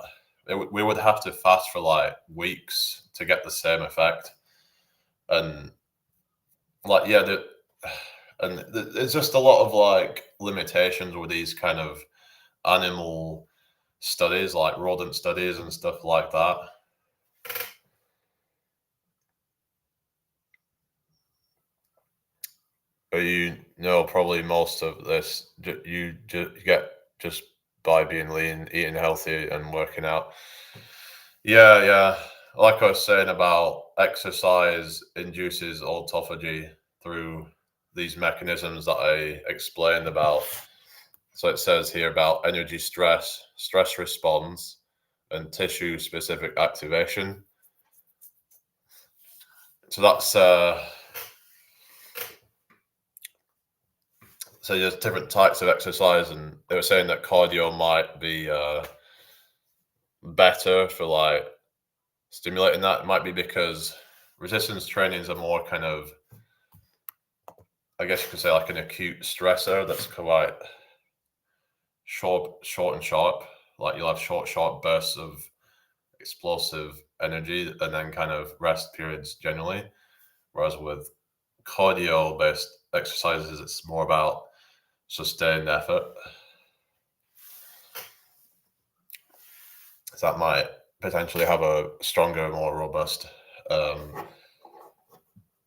We would have to fast for like weeks to get the same effect. And like, yeah, there's just a lot of like limitations with these kind of animal studies, like rodent studies and stuff like that. But you know, probably most of this you get just by being lean, eating healthy, and working out. Yeah, yeah. Like I was saying about exercise induces autophagy through these mechanisms that I explained about. So it says here about energy stress response, and tissue specific activation. So that's so there's different types of exercise, and they were saying that cardio might be better for like stimulating that. It might be because resistance trainings are more kind of, I guess you could say, like an acute stressor that's quite short and sharp. Like you'll have short, sharp bursts of explosive energy and then kind of rest periods generally. Whereas with cardio based exercises, it's more about sustained effort. So that might potentially have a stronger, more robust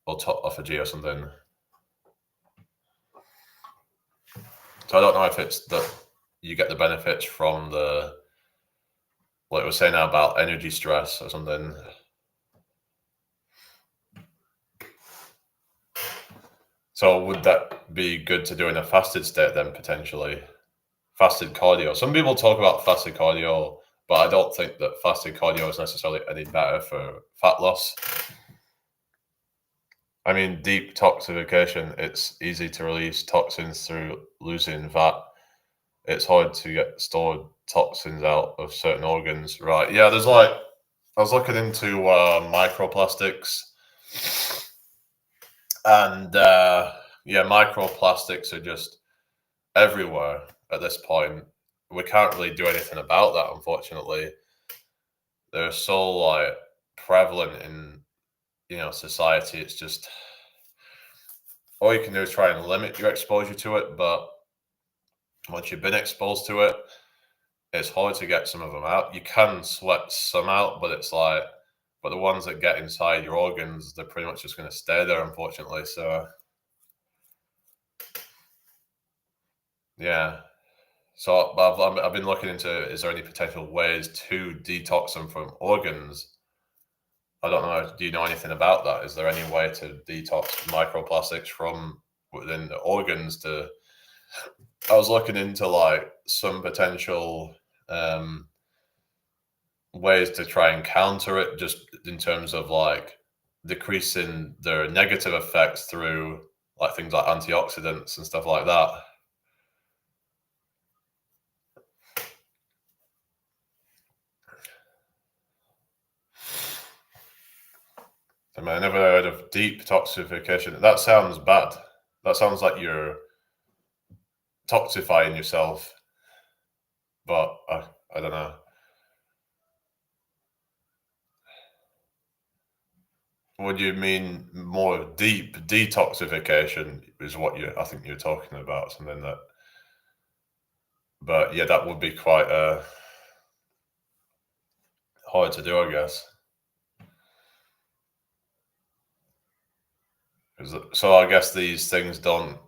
autophagy or something. So I don't know if it's that you get the benefits from the, what it was saying now about energy stress or something. So would that be good to do in a fasted state then potentially? Fasted cardio. Some people talk about fasted cardio, but I don't think that fasted cardio is necessarily any better for fat loss. I mean, deep toxification, it's easy to release toxins through losing VAT. It's hard to get stored toxins out of certain organs. Right. Yeah, there's like, I was looking into microplastics, and yeah, microplastics are just everywhere at this point. We can't really do anything about that, unfortunately. They're so like prevalent in society. It's just all you can do is try and limit your exposure to it, but once you've been exposed to it, it's hard to get some of them out. You can sweat some out, but it's like, but the ones that get inside your organs, they're pretty much just going to stay there, unfortunately. So, yeah. So I've been looking into, is there any potential ways to detox them from organs? I don't know. Do you know anything about that? Is there any way to detox microplastics from within the organs to, I was looking into like some potential ways to try and counter it, just in terms of like decreasing their negative effects through like things like antioxidants and stuff like that. I mean, I never heard of deep toxification. That sounds bad. That sounds like you're toxifying yourself, but I don't know. What do you mean more deep detoxification is what I think you're talking about, something that, but yeah, that would be quite hard to do, I guess. So I guess these things don't,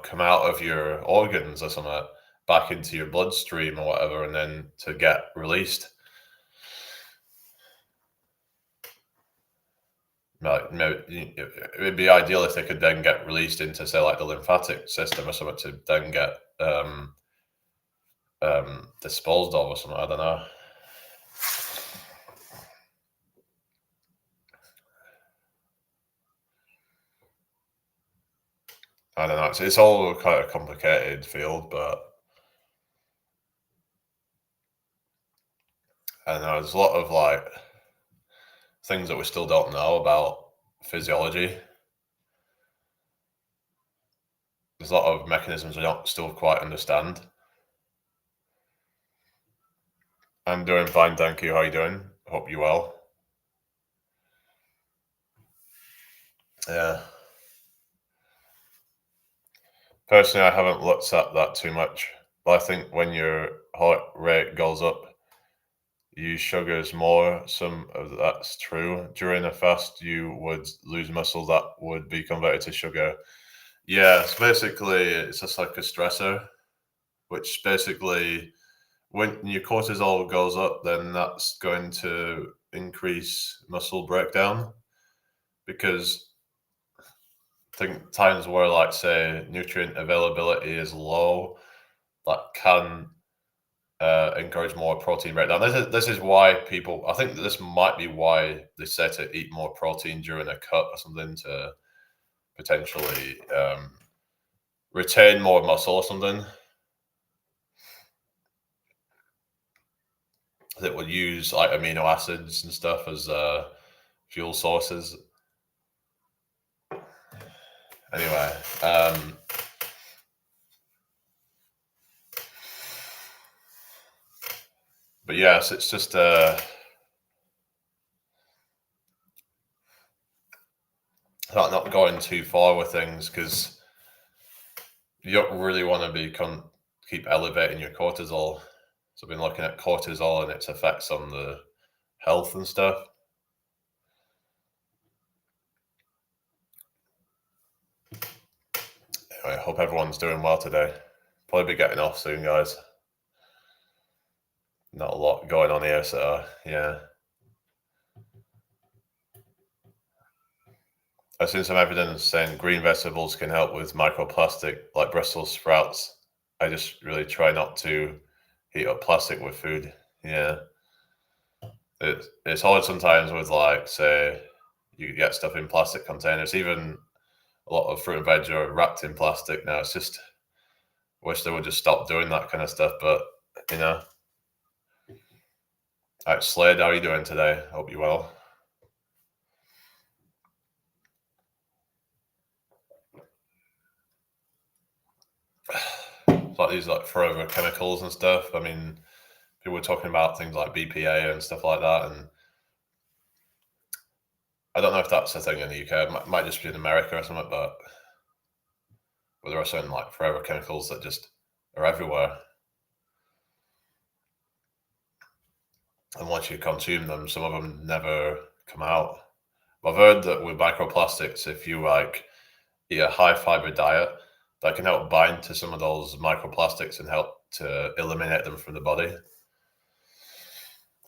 come out of your organs or something back into your bloodstream or whatever, and then to get released. Like, it'd be ideal if they could then get released into, say, like the lymphatic system or something, to then get disposed of or something. I don't know. I don't know. It's all quite a complicated field, but I don't know. There's a lot of like things that we still don't know about physiology. There's a lot of mechanisms we don't still quite understand. I'm doing fine, thank you. How are you doing? Hope you're well. Yeah. Personally, I haven't looked at that too much, but I think when your heart rate goes up, you use sugars more. Some of that's true. During a fast, you would lose muscle that would be converted to sugar. Yeah, it's basically, it's just like a stressor, which basically, when your cortisol goes up, then that's going to increase muscle breakdown, because I think times where, like, say, nutrient availability is low, that can encourage more protein breakdown. This is why people. I think that this might be why they say to eat more protein during a cut or something, to potentially retain more muscle or something. That will use like amino acids and stuff as fuel sources. Anyway, but yes, it's just not going too far with things, because you don't really want to keep elevating your cortisol. So I've been looking at cortisol and its effects on the health and stuff. Anyway, I hope everyone's doing well today. Probably be getting off soon, guys. Not a lot going on here, so yeah. I've seen some evidence saying green vegetables can help with microplastic, like Brussels sprouts. I just really try not to heat up plastic with food. Yeah. It's hard sometimes with, like, say, you get stuff in plastic containers. Even a lot of fruit and veg are wrapped in plastic now. It's just, wish they would just stop doing that kind of stuff. But, you know. All right, Slade, how are you doing today? Hope you're well. Like these like forever chemicals and stuff. I mean, people were talking about things like BPA and stuff like that, and I don't know if that's a thing in the UK. It might just be in America or something, but there are certain like forever chemicals that just are everywhere. And once you consume them, some of them never come out. I've heard that with microplastics, if you like eat a high fiber diet, that can help bind to some of those microplastics and help to eliminate them from the body.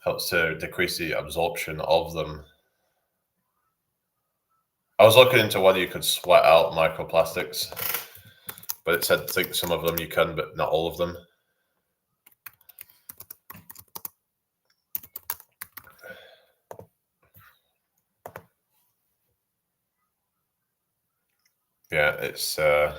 Helps to decrease the absorption of them. I was looking into whether you could sweat out microplastics, but it said I think some of them you can, but not all of them. Yeah, it says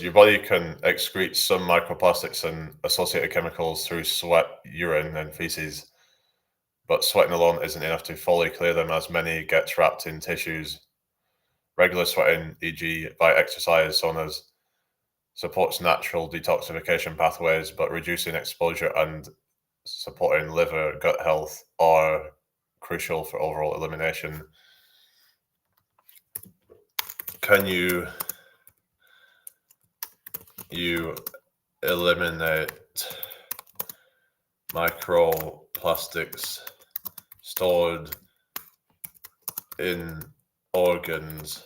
your body can excrete some microplastics and associated chemicals through sweat, urine, and feces, but sweating alone isn't enough to fully clear them, as many get trapped in tissues. Regular sweating, e.g., by exercise, saunas, supports natural detoxification pathways, but reducing exposure and supporting liver, gut health are crucial for overall elimination. Can you eliminate microplastics stored in organs?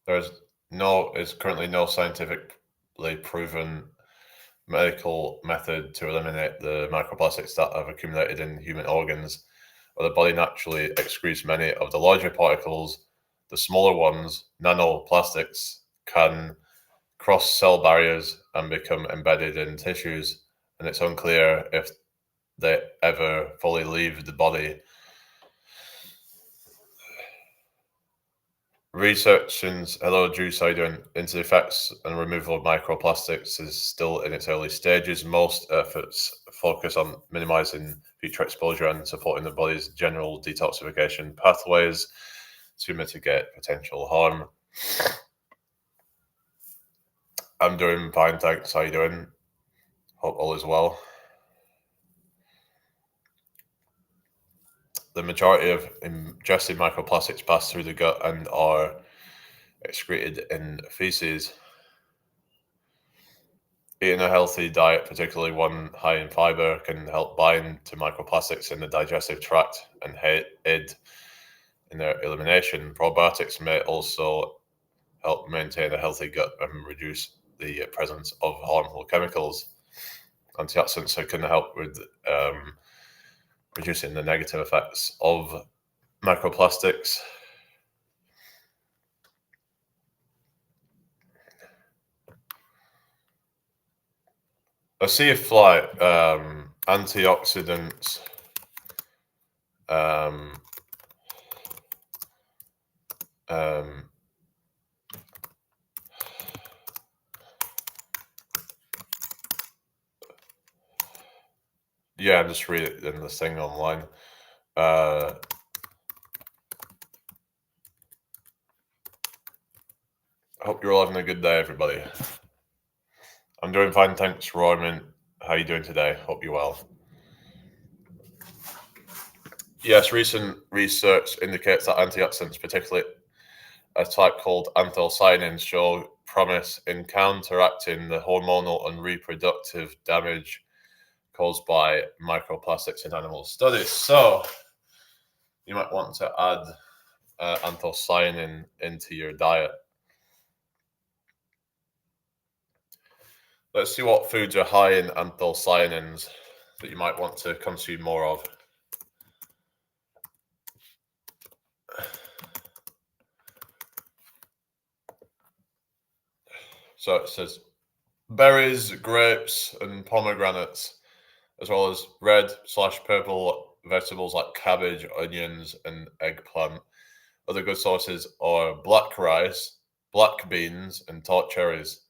Is currently no scientifically proven medical method to eliminate the microplastics that have accumulated in human organs. But the body naturally excretes many of the larger particles. The smaller ones, nanoplastics, can cross cell barriers and become embedded in tissues, and it's unclear if they ever fully leave the body. Research hello Juice, how you doing? Into the effects and removal of microplastics is still in its early stages. Most efforts focus on minimizing future exposure and supporting the body's general detoxification pathways to mitigate potential harm. I'm doing fine, thanks. How you doing? Hope all is well. The majority of ingested microplastics pass through the gut and are excreted in feces. Eating a healthy diet, particularly one high in fiber, can help bind to microplastics in the digestive tract and aid in their elimination. Probiotics may also help maintain a healthy gut and reduce the presence of harmful chemicals. Antioxidants can help with reducing the negative effects of microplastics. I see if like antioxidants yeah, just read it in this thing online. Hope you're all having a good day, everybody. I'm doing fine, thanks, Roman. How are you doing today? Hope you're well. Yes, recent research indicates that antioxidants, particularly a type called anthocyanins, show promise in counteracting the hormonal and reproductive damage caused by microplastics in animal studies. So you might want to add anthocyanin into your diet. Let's see what foods are high in anthocyanins that you might want to consume more of. So it says berries, grapes, and pomegranates as well as red/purple vegetables like cabbage, onions, and eggplant. Other good sources are black rice, black beans, and tart cherries.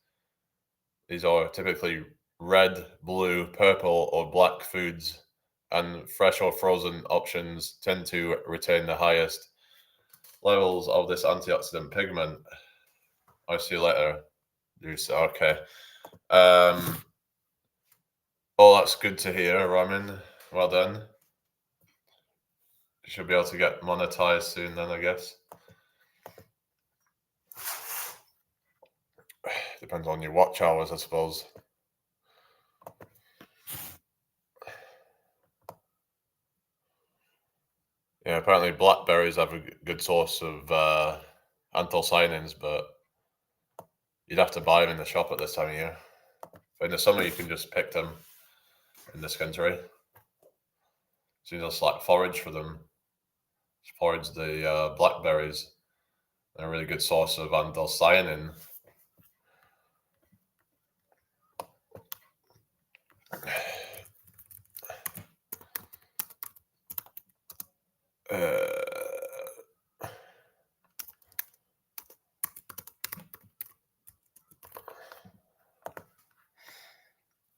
These are typically red, blue, purple, or black foods, and fresh or frozen options tend to retain the highest levels of this antioxidant pigment. I'll see you later. Okay. Oh, that's good to hear, Ramin. Well done. You should be able to get monetized soon then, I guess. Depends on your watch hours, I suppose. Yeah, apparently blackberries have a good source of anthocyanins, but you'd have to buy them in the shop at this time of year. But in the summer, you can just pick them in this country. So you just like forage for them. Just forage the blackberries. They're a really good source of anthocyanin.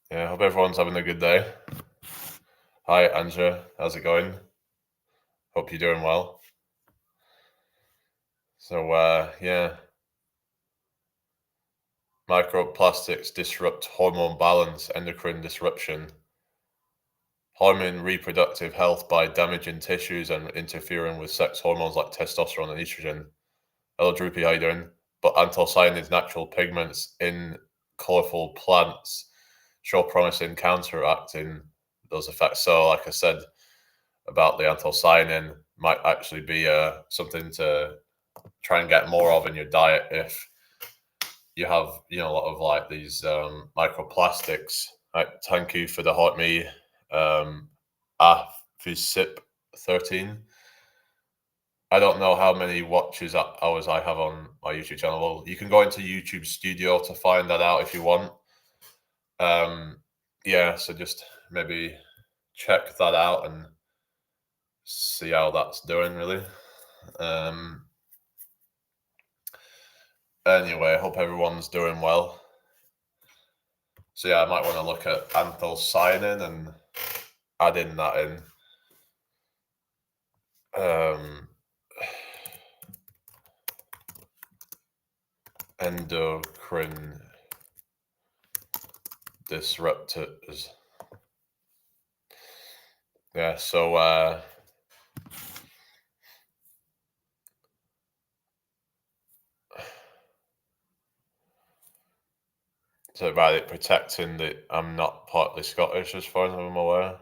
Yeah, hope everyone's having a good day. Hi, Andrea. How's it going? Hope you're doing well. So, yeah. Microplastics disrupt hormone balance, endocrine disruption, harming reproductive health by damaging tissues and interfering with sex hormones like testosterone and estrogen. Hello, Droopy, how you doing? But anthocyanins, natural pigments in colorful plants, show promise in counteracting those effects. So, like I said about the anthocyanin, might actually be something to try and get more of in your diet if you have a lot of like these microplastics. Right, thank you for the hot me, Afisip 13. I don't know how many hours I have on my YouTube channel. Well, you can go into YouTube Studio to find that out if you want. Yeah, so just maybe check that out and see how that's doing, really. Anyway, I hope everyone's doing well. So yeah, I might want to look at anthocyanin and adding that in. Endocrine disruptors. Yeah, so about it protecting I'm not partly Scottish as far as I'm aware.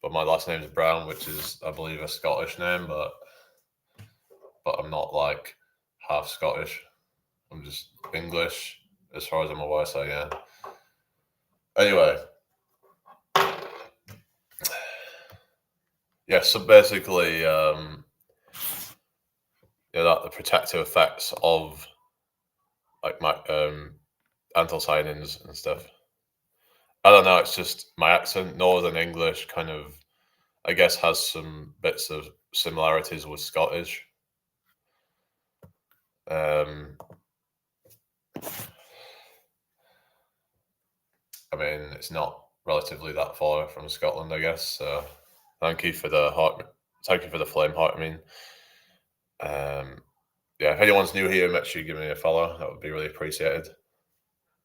But my last name is Brown, which is, I believe, a Scottish name, but I'm not like half Scottish. I'm just English as far as I'm aware, so yeah. Anyway. Yeah, so basically, that the protective effects of like my anthocyanins and stuff. I don't know, it's just my accent, Northern English kind of, I guess, has some bits of similarities with Scottish. I mean, it's not relatively that far from Scotland, I guess. So thank you for the heart. Thank you for the flame heart. I mean, yeah, if anyone's new here, make sure you give me a follow. That would be really appreciated.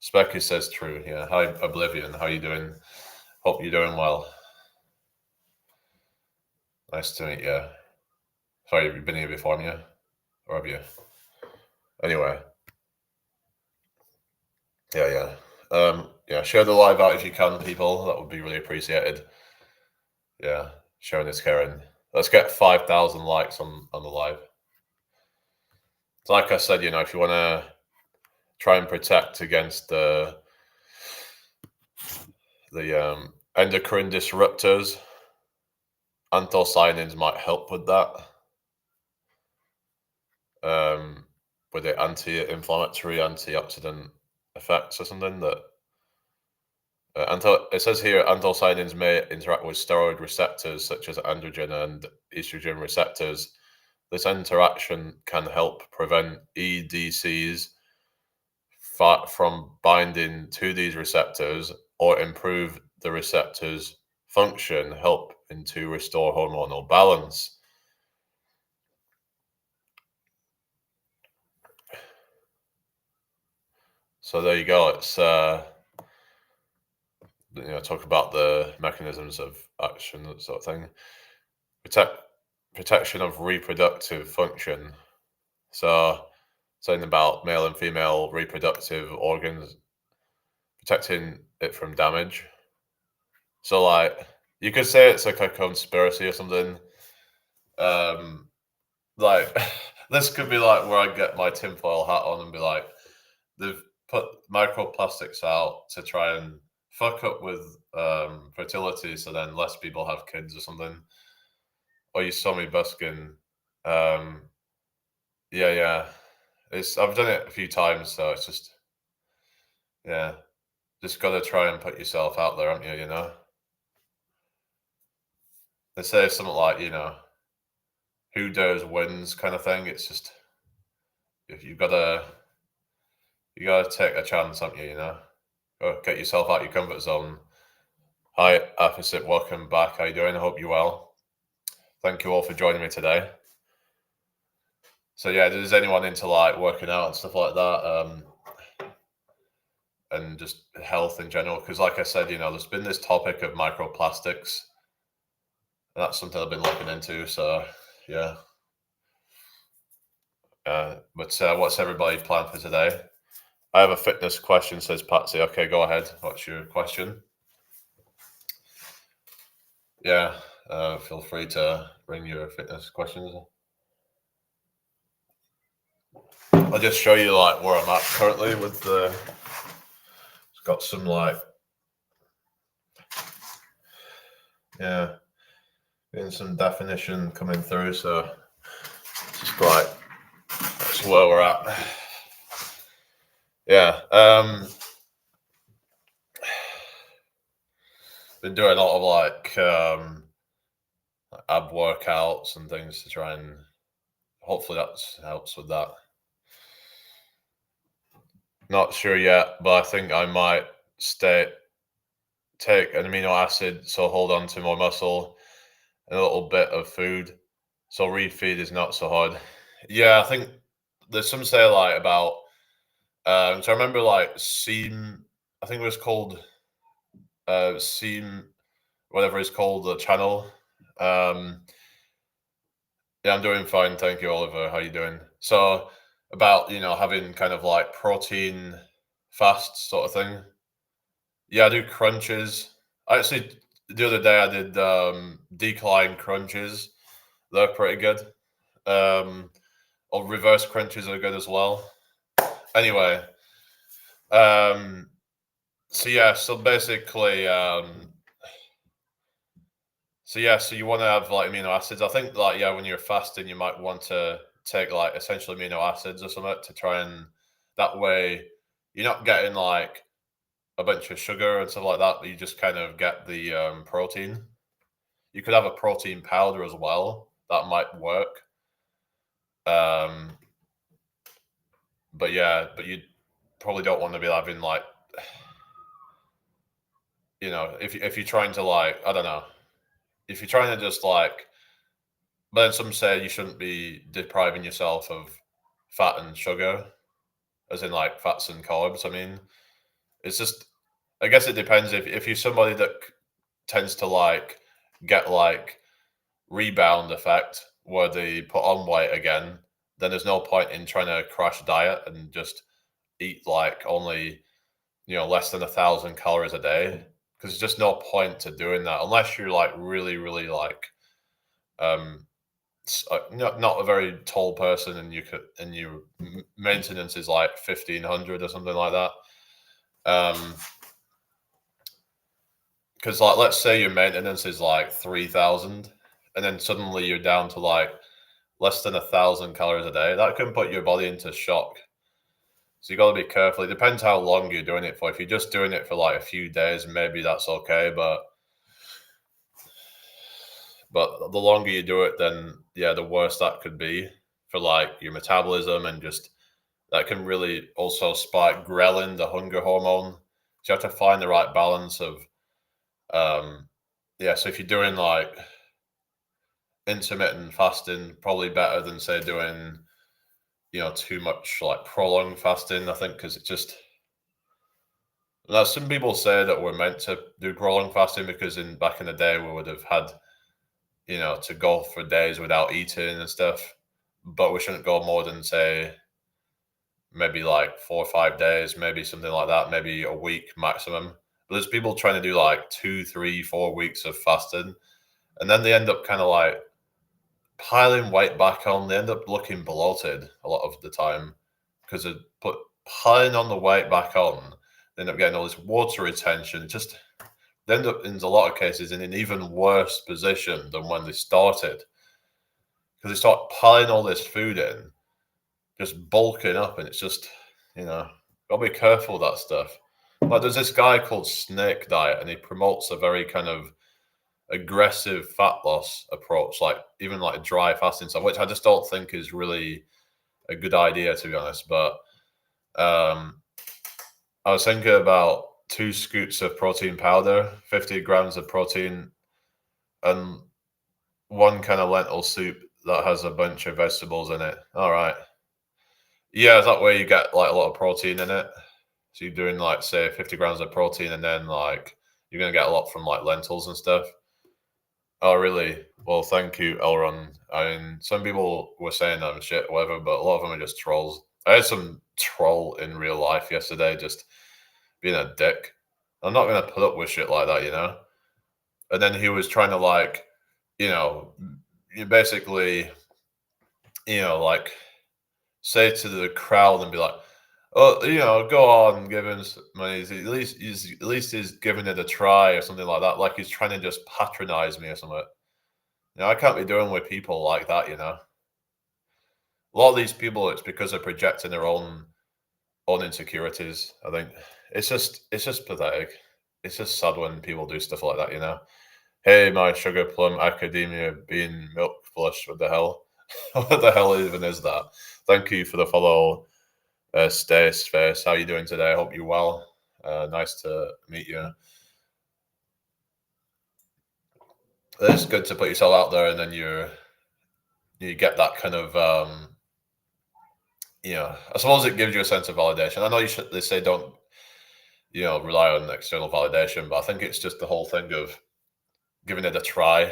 Specky says true. Yeah. Hi, Oblivion. How you doing? Hope you're doing well. Nice to meet you. Sorry, have you been here before me? Or have you? Anyway. Yeah. Yeah, share the live out if you can, people. That would be really appreciated. Yeah, sharing is caring. Let's get 5,000 likes on the live. So like I said, if you want to try and protect against the endocrine disruptors, anthocyanins might help with that. With the anti-inflammatory, antioxidant effects or something that It says here anthocyanins may interact with steroid receptors such as androgen and estrogen receptors. This interaction can help prevent EDCs from binding to these receptors or improve the receptors' function, helping to restore hormonal balance. So there you go. It's talk about the mechanisms of action, that sort of thing. Protection of reproductive function. So something about male and female reproductive organs, protecting it from damage. So like you could say it's like a conspiracy or something. Like this could be like where I get my tinfoil hat on and be like, they've put microplastics out to try and fuck up with fertility, so then less people have kids or something. Or you saw me busking. Yeah. I've done it a few times, so it's just just gotta try and put yourself out there, haven't you? You know. They say something like, who dares wins kind of thing. It's just if you gotta take a chance, haven't you? You know, go get yourself out your comfort zone. Hi, Opposite. Welcome back. How you doing? I hope you're well. Thank you all for joining me today. So yeah, does anyone into like working out and stuff like that, and just health in general? Because like I said, there's been this topic of microplastics, and that's something I've been looking into. So yeah. But what's everybody's plan for today? I have a fitness question, says Patsy. Okay, go ahead. What's your question? Yeah, feel free to bring your fitness questions. I'll just show you like where I'm at currently with the. It's got some like, getting some definition coming through. So just like that's where we're at. Yeah. Been doing a lot of like ab workouts and things to try and hopefully that helps with that. Not sure yet, but I think I might take an amino acid, so hold on to more muscle and a little bit of food. So refeed is not so hard. Yeah, I think there's some say like about so I remember like Seam, I think it was called Seam, whatever it's called, the channel. Yeah, I'm doing fine, thank you, Oliver. How you doing? So about having kind of like protein fast sort of thing. Yeah, I do crunches. Actually, the other day I did decline crunches. They're pretty good. Or reverse crunches are good as well. Anyway, so basically, so you want to have like amino acids. I think like when you're fasting, you might want to take like essential amino acids or something to try and that way you're not getting like a bunch of sugar and stuff like that, but you just kind of get the protein. You could have a protein powder as well. That might work. But you probably don't want to be having like, if you're trying to like, I don't know, if you're trying to just like, but then some say you shouldn't be depriving yourself of fat and sugar, as in like fats and carbs. I mean, it's just, I guess it depends if you're somebody that tends to like get like rebound effect where they put on weight again, then there's no point in trying to crash diet and just eat like only less than 1,000 calories a day, because there's just no point to doing that unless you're like really really like not a very tall person and your maintenance is like 1,500 or something like that. Because like let's say your maintenance is like 3,000 and then suddenly you're down to like less than 1,000 calories a day, that can put your body into shock. So you got to be careful. It depends how long you're doing it for. If you're just doing it for like a few days, maybe that's okay. But the longer you do it, then yeah, the worse that could be for like your metabolism, and just that can really also spike ghrelin, the hunger hormone. So you have to find the right balance of yeah. So if you're doing like intermittent fasting, probably better than say doing too much like prolonged fasting. I think because it just now some people say that we're meant to do prolonged fasting because in back in the day we would have had to go for days without eating and stuff, but we shouldn't go more than say maybe like 4 or 5 days, maybe something like that, maybe a week maximum. But there's people trying to do like 2, 3, 4 weeks of fasting, and then they end up kind of like piling weight back on. They end up looking bloated a lot of the time because they put piling on the weight back on. They end up getting all this water retention. Just they end up in a lot of cases in an even worse position than when they started because they start piling all this food in, just bulking up, and it's just gotta be careful with that stuff. Like there's this guy called Snake Diet, and he promotes a very kind of aggressive fat loss approach, like even like dry fasting stuff, which I just don't think is really a good idea to be honest. But um, I was thinking about 2 scoops of protein powder, 50 grams of protein, and one kind of lentil soup that has a bunch of vegetables in it. All right. Yeah, that way you get like a lot of protein in it. So you're doing like say 50 grams of protein, and then like you're gonna get a lot from like lentils and stuff. Oh, really? Well, thank you, Elron. I mean, some people were saying I'm shit, whatever, but a lot of them are just trolls. I had some troll in real life yesterday, just being a dick. I'm not gonna put up with shit like that, you know. And then he was trying to like, you know, you basically, like say to the crowd and be like, "Oh, go on, give him some money. At least he's giving it a try or something like that. Like he's trying to just patronize me or something. I can't be doing with people like that. A lot of these people, it's because they're projecting their own insecurities. I think it's just pathetic. It's just sad when people do stuff like that. Hey, my sugar plum academia being milk flush. What the hell? What the hell even is that? Thank you for the follow, Stace Face. How you doing today? I hope you're well. Nice to meet you. It's good to put yourself out there, and then you get that kind of I suppose it gives you a sense of validation. I know they say don't rely on external validation, but I think it's just the whole thing of giving it a try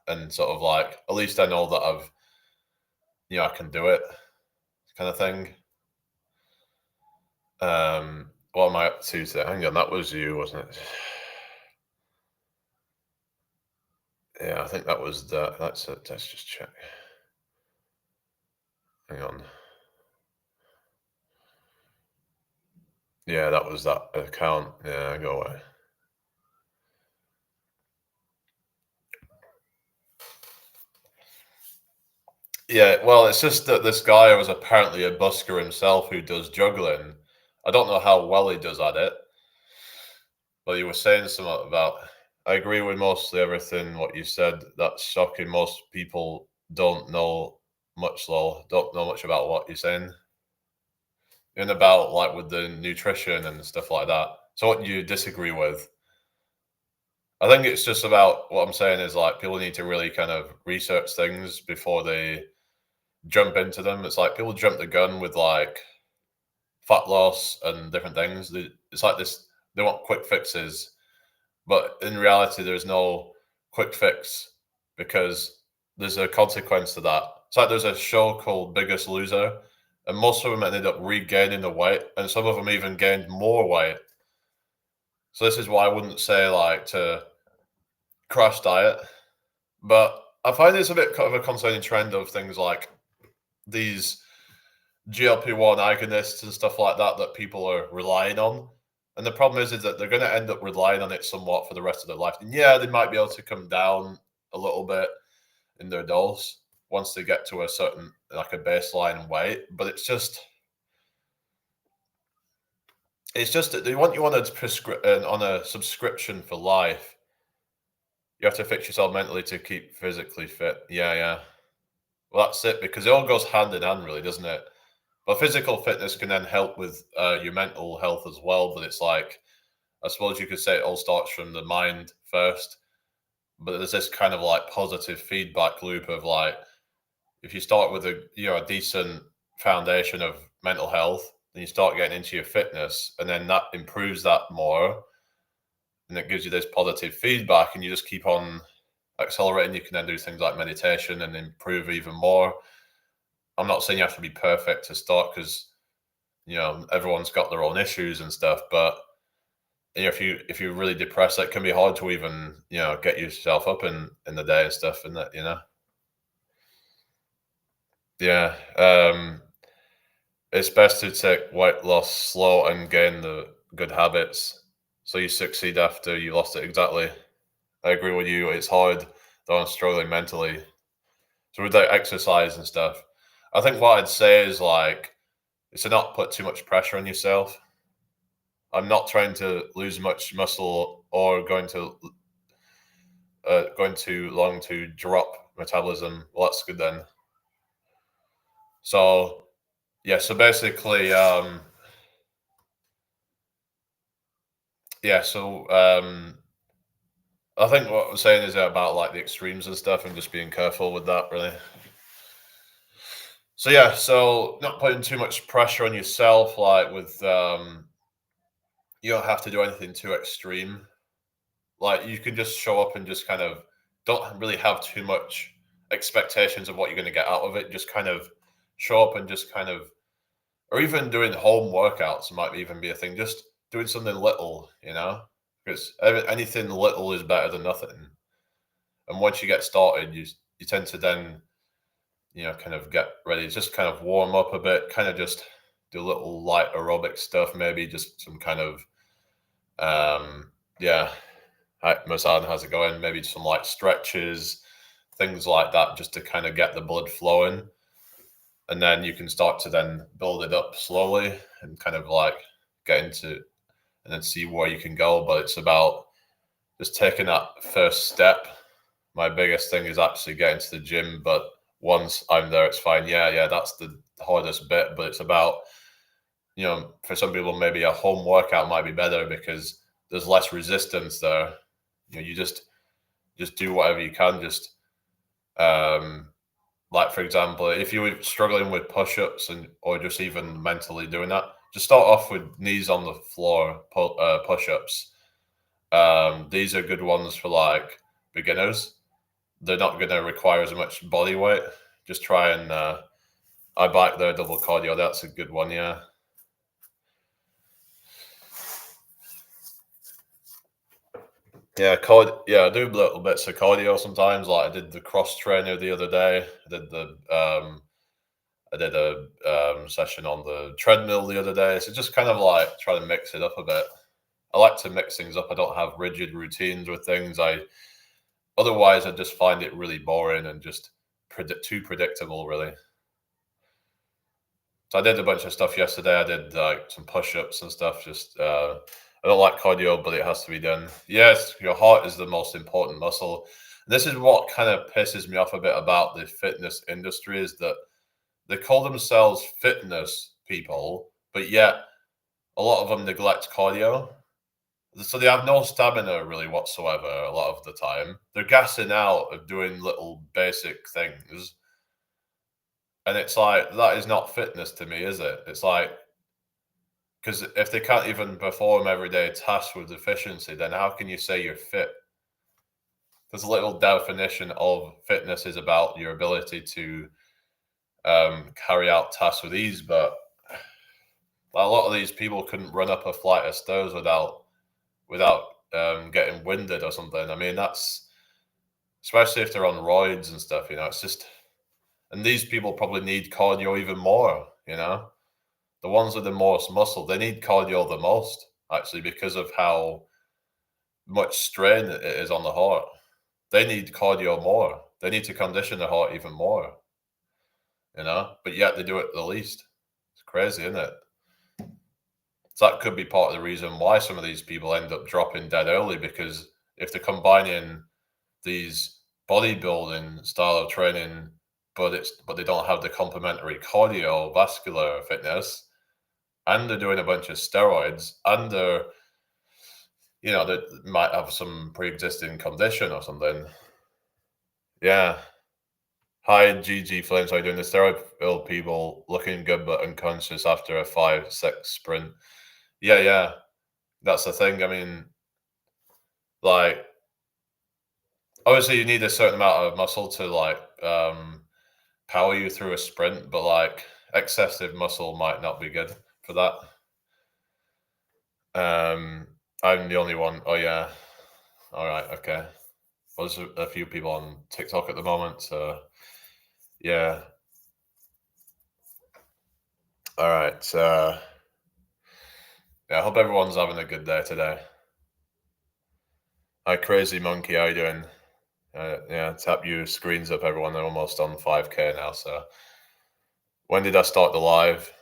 and sort of like at least I know that I can do it kind of thing. What am I up to today? Hang on, that was you, wasn't it? Yeah, I think that was that. That's it. Let's just check. Hang on. Yeah, that was that account. Yeah, go away. Yeah, well, it's just that this guy was apparently a busker himself who does juggling. I don't know how well he does at it, but he was saying something about. I agree with mostly everything what you said. That's shocking. Most people don't know much, though. Don't know much about what you're saying, and about like with the nutrition and stuff like that. So, what you disagree with? I think it's just about what I'm saying is like people need to really kind of research things before they jump into them. It's like people jump the gun with like fat loss and different things. It's like this, they want quick fixes, but in reality, there's no quick fix because there's a consequence to that. It's like there's a show called Biggest Loser, and most of them ended up regaining the weight, and some of them even gained more weight. So this is why I wouldn't say like to crash diet, but I find it's a bit kind of a concerning trend of things like these GLP-1 agonists and stuff like that that people are relying on. And the problem is that they're going to end up relying on it somewhat for the rest of their life. And yeah, they might be able to come down a little bit in their dose once they get to a certain, like a baseline weight. But it's just, It's just that they want you on a subscription for life. You have to fix yourself mentally to keep physically fit. Yeah, yeah. Well, that's it because it all goes hand in hand, really, doesn't it? But physical fitness can then help with your mental health as well. But it's like, I suppose you could say it all starts from the mind first. But there's this kind of like positive feedback loop of like, if you start with a decent foundation of mental health, then you start getting into your fitness, and then that improves that more, and it gives you this positive feedback, and you just keep on accelerating. You can then do things like meditation and improve even more. I'm not saying you have to be perfect to start because everyone's got their own issues and stuff, but if you're really depressed, it can be hard to even get yourself up in the day and stuff, and that. Yeah. It's best to take weight loss slow and gain the good habits so you succeed after you lost it. Exactly. I agree with you. It's hard though. I'm struggling mentally. So with that exercise and stuff, I think what I'd say is like, is to not put too much pressure on yourself. I'm not trying to lose much muscle or going too long to drop metabolism. Well, that's good then. So yeah, so basically, yeah, so I think what I'm saying is about like the extremes and stuff and just being careful with that, really. So yeah, so not putting too much pressure on yourself, like with you don't have to do anything too extreme. Like you can just show up and just kind of don't really have too much expectations of what you're going to get out of it. Just kind of show up and just kind of, or even doing home workouts might even be a thing. Just doing something little, because anything little is better than nothing. And once you get started, you tend to then kind of get ready, just kind of warm up a bit, kind of just do a little light aerobic stuff, maybe just some kind of yeah. Hi, Masan, how's it going? Maybe some light stretches, things like that, just to kind of get the blood flowing. And then you can start to then build it up slowly and kind of like get into and then see where you can go. But it's about just taking that first step. My biggest thing is actually getting to the gym, but once I'm there, it's fine. Yeah, that's the hardest bit. But it's about, for some people, maybe a home workout might be better because there's less resistance there. You just do whatever you can. Just like for example, if you're struggling with push-ups or just even mentally doing that, just start off with knees on the floor push-ups. These are good ones for like beginners. They're not going to require as much body weight. Just try and I back their double cardio. That's a good one. Yeah. Yeah, I do little bits of cardio sometimes. Like I did the cross trainer the other day. I did a session on the treadmill the other day. So just kind of like try to mix it up a bit. I like to mix things up. I don't have rigid routines with things. Otherwise I just find it really boring and just too predictable, really. So I did a bunch of stuff yesterday. I did like some push-ups and stuff. Just I don't like cardio, but it has to be done. Yes, your heart is the most important muscle. This is what kind of pisses me off a bit about the fitness industry is that they call themselves fitness people, but yet a lot of them neglect cardio. So they have no stamina really whatsoever a lot of the time. They're gassing out of doing little basic things. And it's like, that is not fitness to me, is it? It's like, because if they can't even perform everyday tasks with efficiency, then how can you say you're fit? There's a little definition of fitness is about your ability to carry out tasks with ease, but a lot of these people couldn't run up a flight of stairs without getting winded or something. I mean, that's especially if they're on roids and stuff. It's just, and these people probably need cardio even more. The ones with the most muscle, they need cardio the most actually because of how much strain it is on the heart. They need cardio more. They need to condition the heart even more. But yet they do it the least. It's crazy, isn't it? So that could be part of the reason why some of these people end up dropping dead early, because if they're combining these bodybuilding style of training, but they don't have the complementary cardiovascular fitness, and they're doing a bunch of steroids, and they're, they might have some pre-existing condition or something. Yeah. Hi, GG Flames. How you doing? The steroid-filled people looking good but unconscious after a 5-6 sprint. Yeah. That's the thing. I mean, like, obviously you need a certain amount of muscle to power you through a sprint, but like excessive muscle might not be good for that. I'm the only one. Oh yeah. All right. Okay. Well, there's a few people on TikTok at the moment, so yeah. All right. Yeah, I hope everyone's having a good day today. Hi, Crazy Monkey. How you doing? Yeah, tap your screens up, everyone. They're almost on 5K now. So, when did I start the live?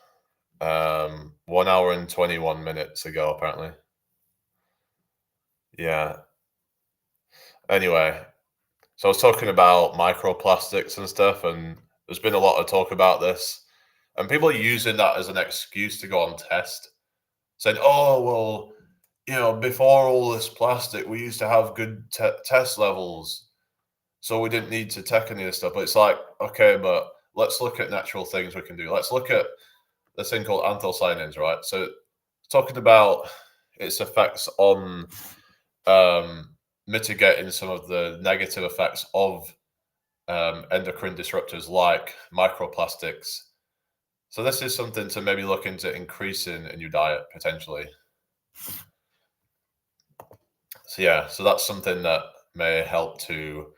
1 hour and 21 minutes ago, apparently. Yeah. Anyway, so I was talking about microplastics and stuff, and there's been a lot of talk about this, and people are using that as an excuse to go on test, saying, "Oh, well, before all this plastic, we used to have good test levels, so we didn't need to take any of this stuff." But it's like, okay, but let's look at natural things we can do. Let's look at this thing called anthocyanins, right? So, talking about its effects on mitigating some of the negative effects of endocrine disruptors like microplastics. So this is something to maybe look into increasing in your diet potentially. So yeah, so that's something that may help to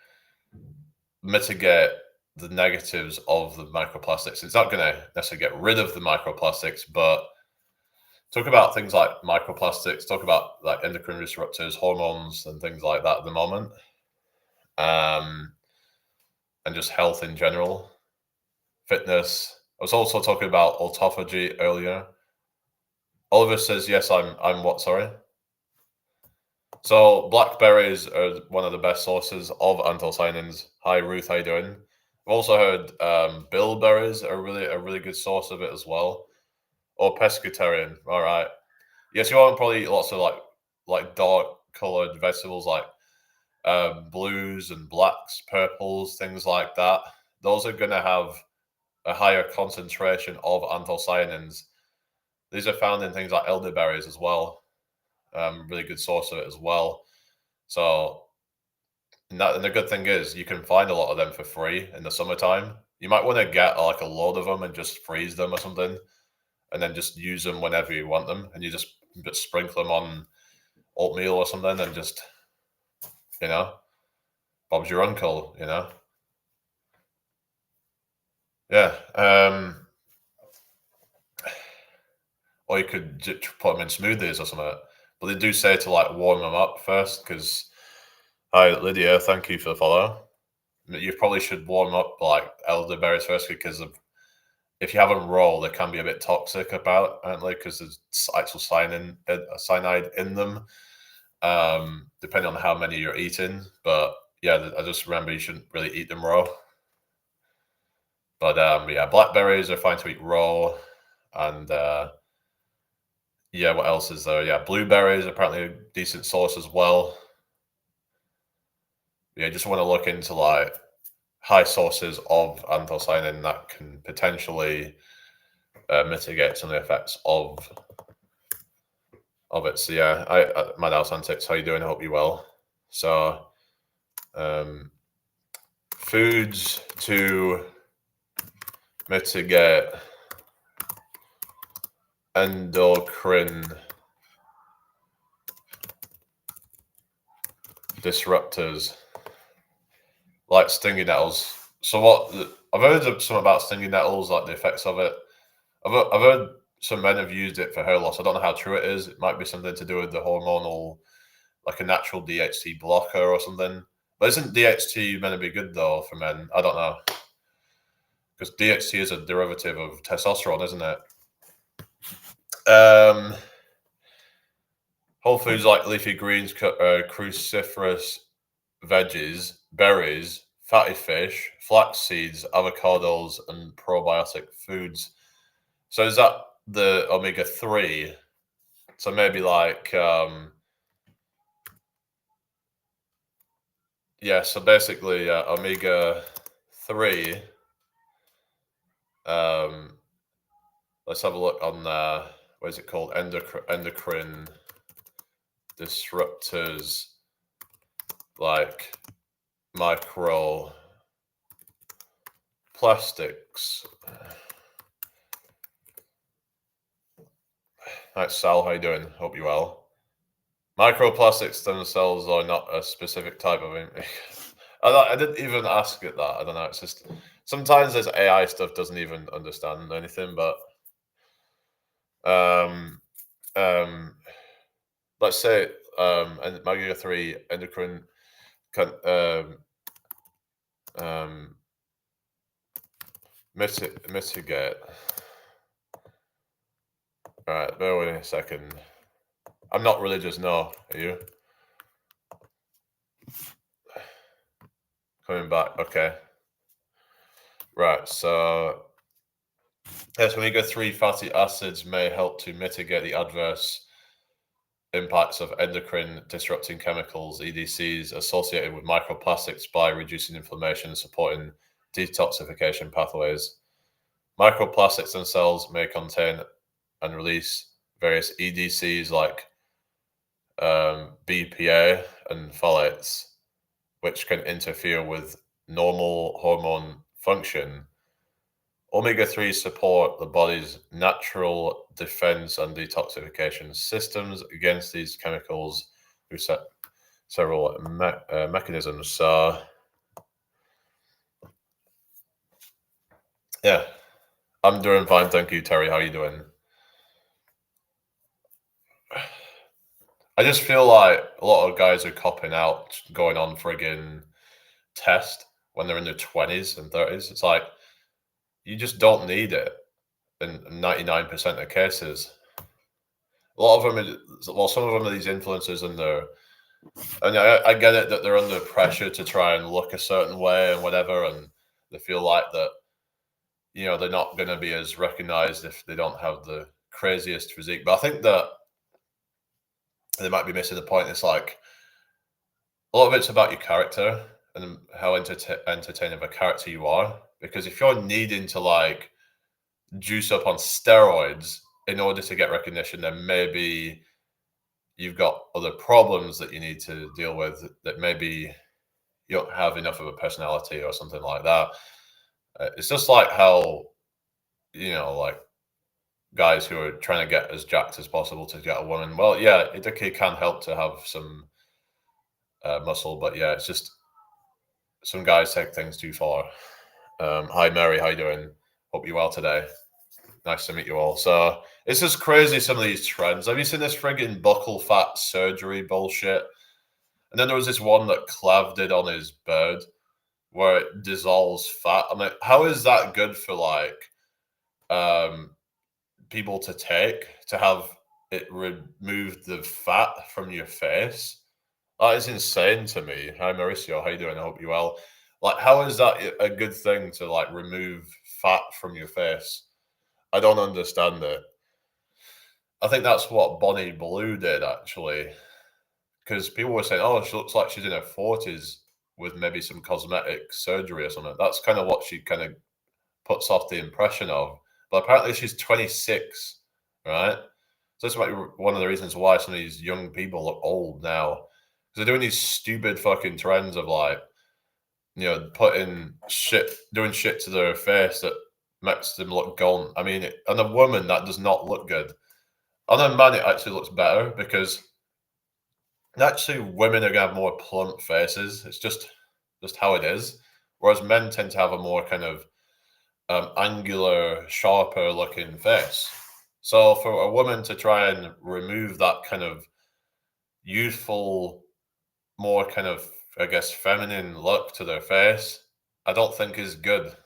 mitigate the negatives of the microplastics. It's not going to necessarily get rid of the microplastics, but talk about things like microplastics, talk about like endocrine disruptors, hormones, and things like that at the moment. And just health in general, fitness. I was also talking about autophagy earlier. Oliver says, yes, I'm what, sorry? So blackberries are one of the best sources of anthocyanins. Hi, Ruth, how you doing? I've also heard bilberries are a really good source of it as well. Or pescatarian, all right. Yes, you want probably lots of like dark colored vegetables like blues and blacks, purples, things like that. Those are going to have a higher concentration of anthocyanins. These are found in things like elderberries as well. Really good source of it as well. So, and the good thing is you can find a lot of them for free in the summertime. You might want to get like a load of them and just freeze them or something, and then just use them whenever you want them, and you just sprinkle them on oatmeal or something, and just Bob's your uncle, Yeah. Or you could put them in smoothies or something. But they do say to like warm them up first, because hi Lydia, thank you for the follow. You probably should warm up like elderberries first, because if you have them raw, they can be a bit toxic apparently, because there's actual cyanide in them, depending on how many you're eating. But yeah, I just remember you shouldn't really eat them raw. But yeah, blackberries are fine to eat raw, and yeah, what else is there? Yeah, blueberries apparently a decent source as well. Yeah, just want to look into like high sources of anthocyanin that can potentially mitigate some of the effects of it. So yeah, Mad House Antics, how you doing? I hope you're well. So, foods to mitigate endocrine disruptors like stinging nettles. So what? I've heard some about stinging nettles, like the effects of it. I've heard some men have used it for hair loss. I don't know how true it is. It might be something to do with the hormonal, like a natural DHT blocker or something. But isn't DHT meant to be good though for men? I don't know, because DHT is a derivative of testosterone, isn't it? Whole foods like leafy greens, cruciferous veggies, berries, fatty fish, flax seeds, avocados, and probiotic foods. So is that the omega-3? So maybe like yeah, so basically omega-3. Let's have a look on what is it called? Endocrine disruptors, like microplastics. Hi Sal, how you doing? Hope you well. Microplastics themselves are not a specific type of I didn't even ask it that. I don't know. It's just sometimes this AI stuff doesn't even understand anything. But um, um, let's say and omega-3 endocrine can mitigate. All right, bear with me a second. I'm not religious, no. Are you? Coming back, okay. Right, so yes, omega-3 fatty acids may help to mitigate the adverse impacts of endocrine disrupting chemicals, EDCs, associated with microplastics by reducing inflammation and supporting detoxification pathways. Microplastics themselves may contain and release various EDCs like BPA and phthalates, which can interfere with normal hormone function. Omega-3 support the body's natural defense and detoxification systems against these chemicals through several mechanisms. So, yeah, I'm doing fine. Thank you, Terry. How are you doing? I just feel like a lot of guys are copping out, going on friggin' test when they're in their 20s and 30s. It's like, you just don't need it in 99% of cases. A lot of them, well, some of them are these influencers and I get it that they're under pressure to try and look a certain way and whatever, and they feel like that, they're not going to be as recognized if they don't have the craziest physique. But I think that they might be missing the point. It's like a lot of it's about your character and how entertaining of a character you are. Because if you're needing to like juice up on steroids in order to get recognition, then maybe you've got other problems that you need to deal with, that maybe you don't have enough of a personality or something like that. It's just like how, like guys who are trying to get as jacked as possible to get a woman. Well, yeah, it can help to have some muscle, but yeah, it's just some guys take things too far. Hi, Mary, how you doing? Hope you're well today. Nice to meet you all. So it's just crazy, some of these trends. Have you seen this friggin' buccal fat surgery bullshit? And then there was this one that Clav did on his bird where it dissolves fat. I'm like, how is that good for like people to take, to have it remove the fat from your face? That is insane to me. Hi Mauricio, how you doing? I hope you're well. Like, how is that a good thing to like remove fat from your face? I don't understand it. I think that's what Bonnie Blue did actually, because people were saying, "Oh, she looks like she's in her 40s with maybe some cosmetic surgery or something." That's kind of what she kind of puts off the impression of. But apparently, she's 26, right? So this might be one of the reasons why some of these young people look old now, because they're doing these stupid fucking trends of like, doing shit to their face that makes them look gaunt. I mean, on a woman that does not look good. On a man, it actually looks better because actually women are gonna have more plump faces. It's just how it is. Whereas men tend to have a more kind of angular, sharper looking face. So for a woman to try and remove that kind of youthful, more kind of, I guess, feminine look to their face, I don't think is good.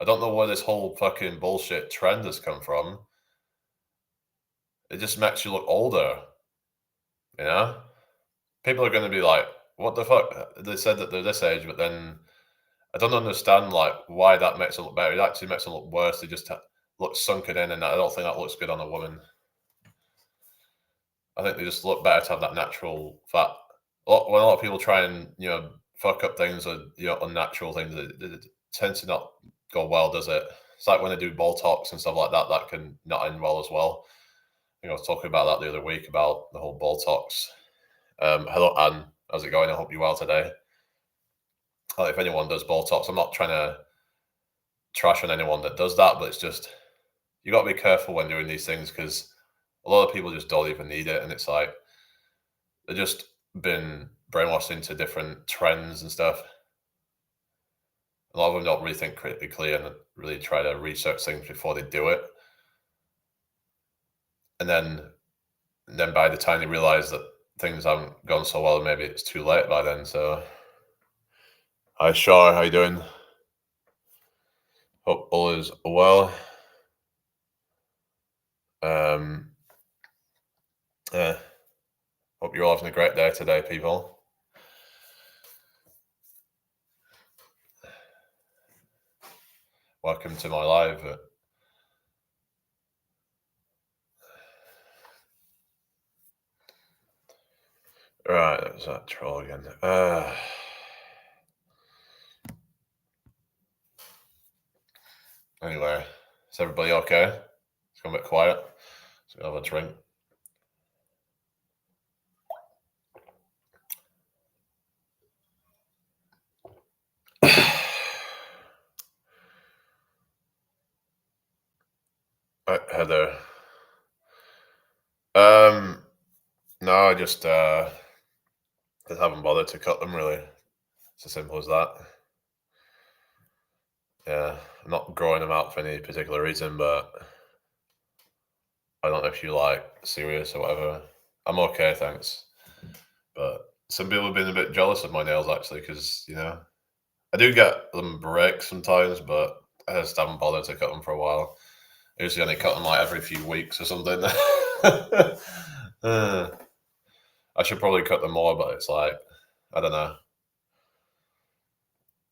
I don't know where this whole fucking bullshit trend has come from. It just makes you look older. You know, people are going to be like, "What the fuck?" They said that they're this age, but then I don't understand like why that makes them look better. It actually makes them look worse. They just look sunken in, and I don't think that looks good on a woman. I think they just look better to have that natural fat. When a lot of people try and fuck up things or unnatural things, it tends to not go well, does it? It's like when they do Botox and stuff like that. That can not end well as well. I was talking about that the other week about the whole Botox. Hello, Anne. How's it going? I hope you're well today. If anyone does Botox, I'm not trying to trash on anyone that does that, but it's just you got to be careful when doing these things because a lot of people just don't even need it, and it's like they've just been brainwashed into different trends and stuff. A lot of them don't really think critically and really try to research things before they do it. And then by the time they realize that things haven't gone so well, maybe it's too late by then. So, hi, Shar, how you doing? Hope all is well. Yeah. Hope you're all having a great day today, people. Welcome to my live. Right, that's that troll again. Anyway, is everybody okay? It's gone a bit quiet. So I'll have a drink. Heather. No, I just haven't bothered to cut them really. It's as simple as that. Yeah, I'm not growing them out for any particular reason, but I don't know if you like serious or whatever. I'm okay, thanks. But some people have been a bit jealous of my nails actually, because I do get them break sometimes, but I just haven't bothered to cut them for a while. I usually only cut them like every few weeks or something. I should probably cut them more, but it's like I don't know.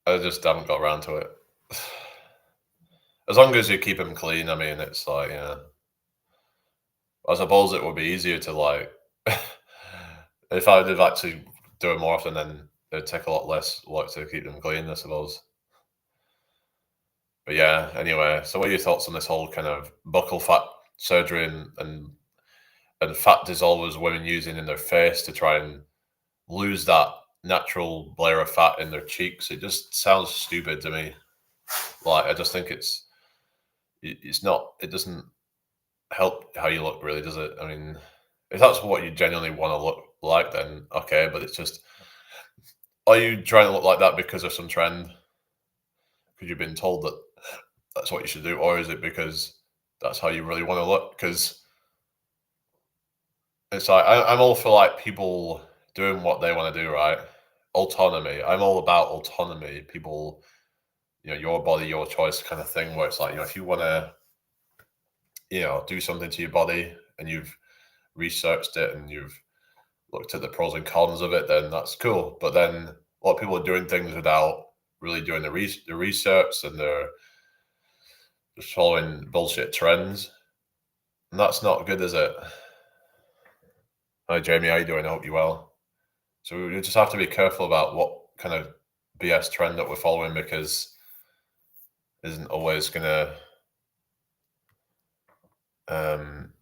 I just haven't got around to it. As long as you keep them clean, I mean, it's like I suppose it would be easier to like if I did actually do it more often, then it'd take a lot less work to keep them clean, I suppose. But yeah, anyway, so what are your thoughts on this whole kind of buccal fat surgery and fat dissolvers women using in their face to try and lose that natural layer of fat in their cheeks? It just sounds stupid to me. Like I just think it's not it doesn't help how you look really, does it? I mean, if that's what you genuinely want to look like, then okay, but it's just are you trying to look like that because of some trend? Because you've been told that that's what you should do, or is it because that's how you really want to look? Because it's like I'm all for like people doing what they want to do, right? Autonomy. I'm all about autonomy. People, your body, your choice kind of thing, where it's like, if you want to, do something to your body and you've researched it and you've looked at the pros and cons of it, then that's cool. But then a lot of people are doing things without really doing the research and they're just following bullshit trends. And that's not good, is it? Hi, Jamie. How you doing? I hope you're well. So we just have to be careful about what kind of BS trend that we're following because it isn't always going to, um,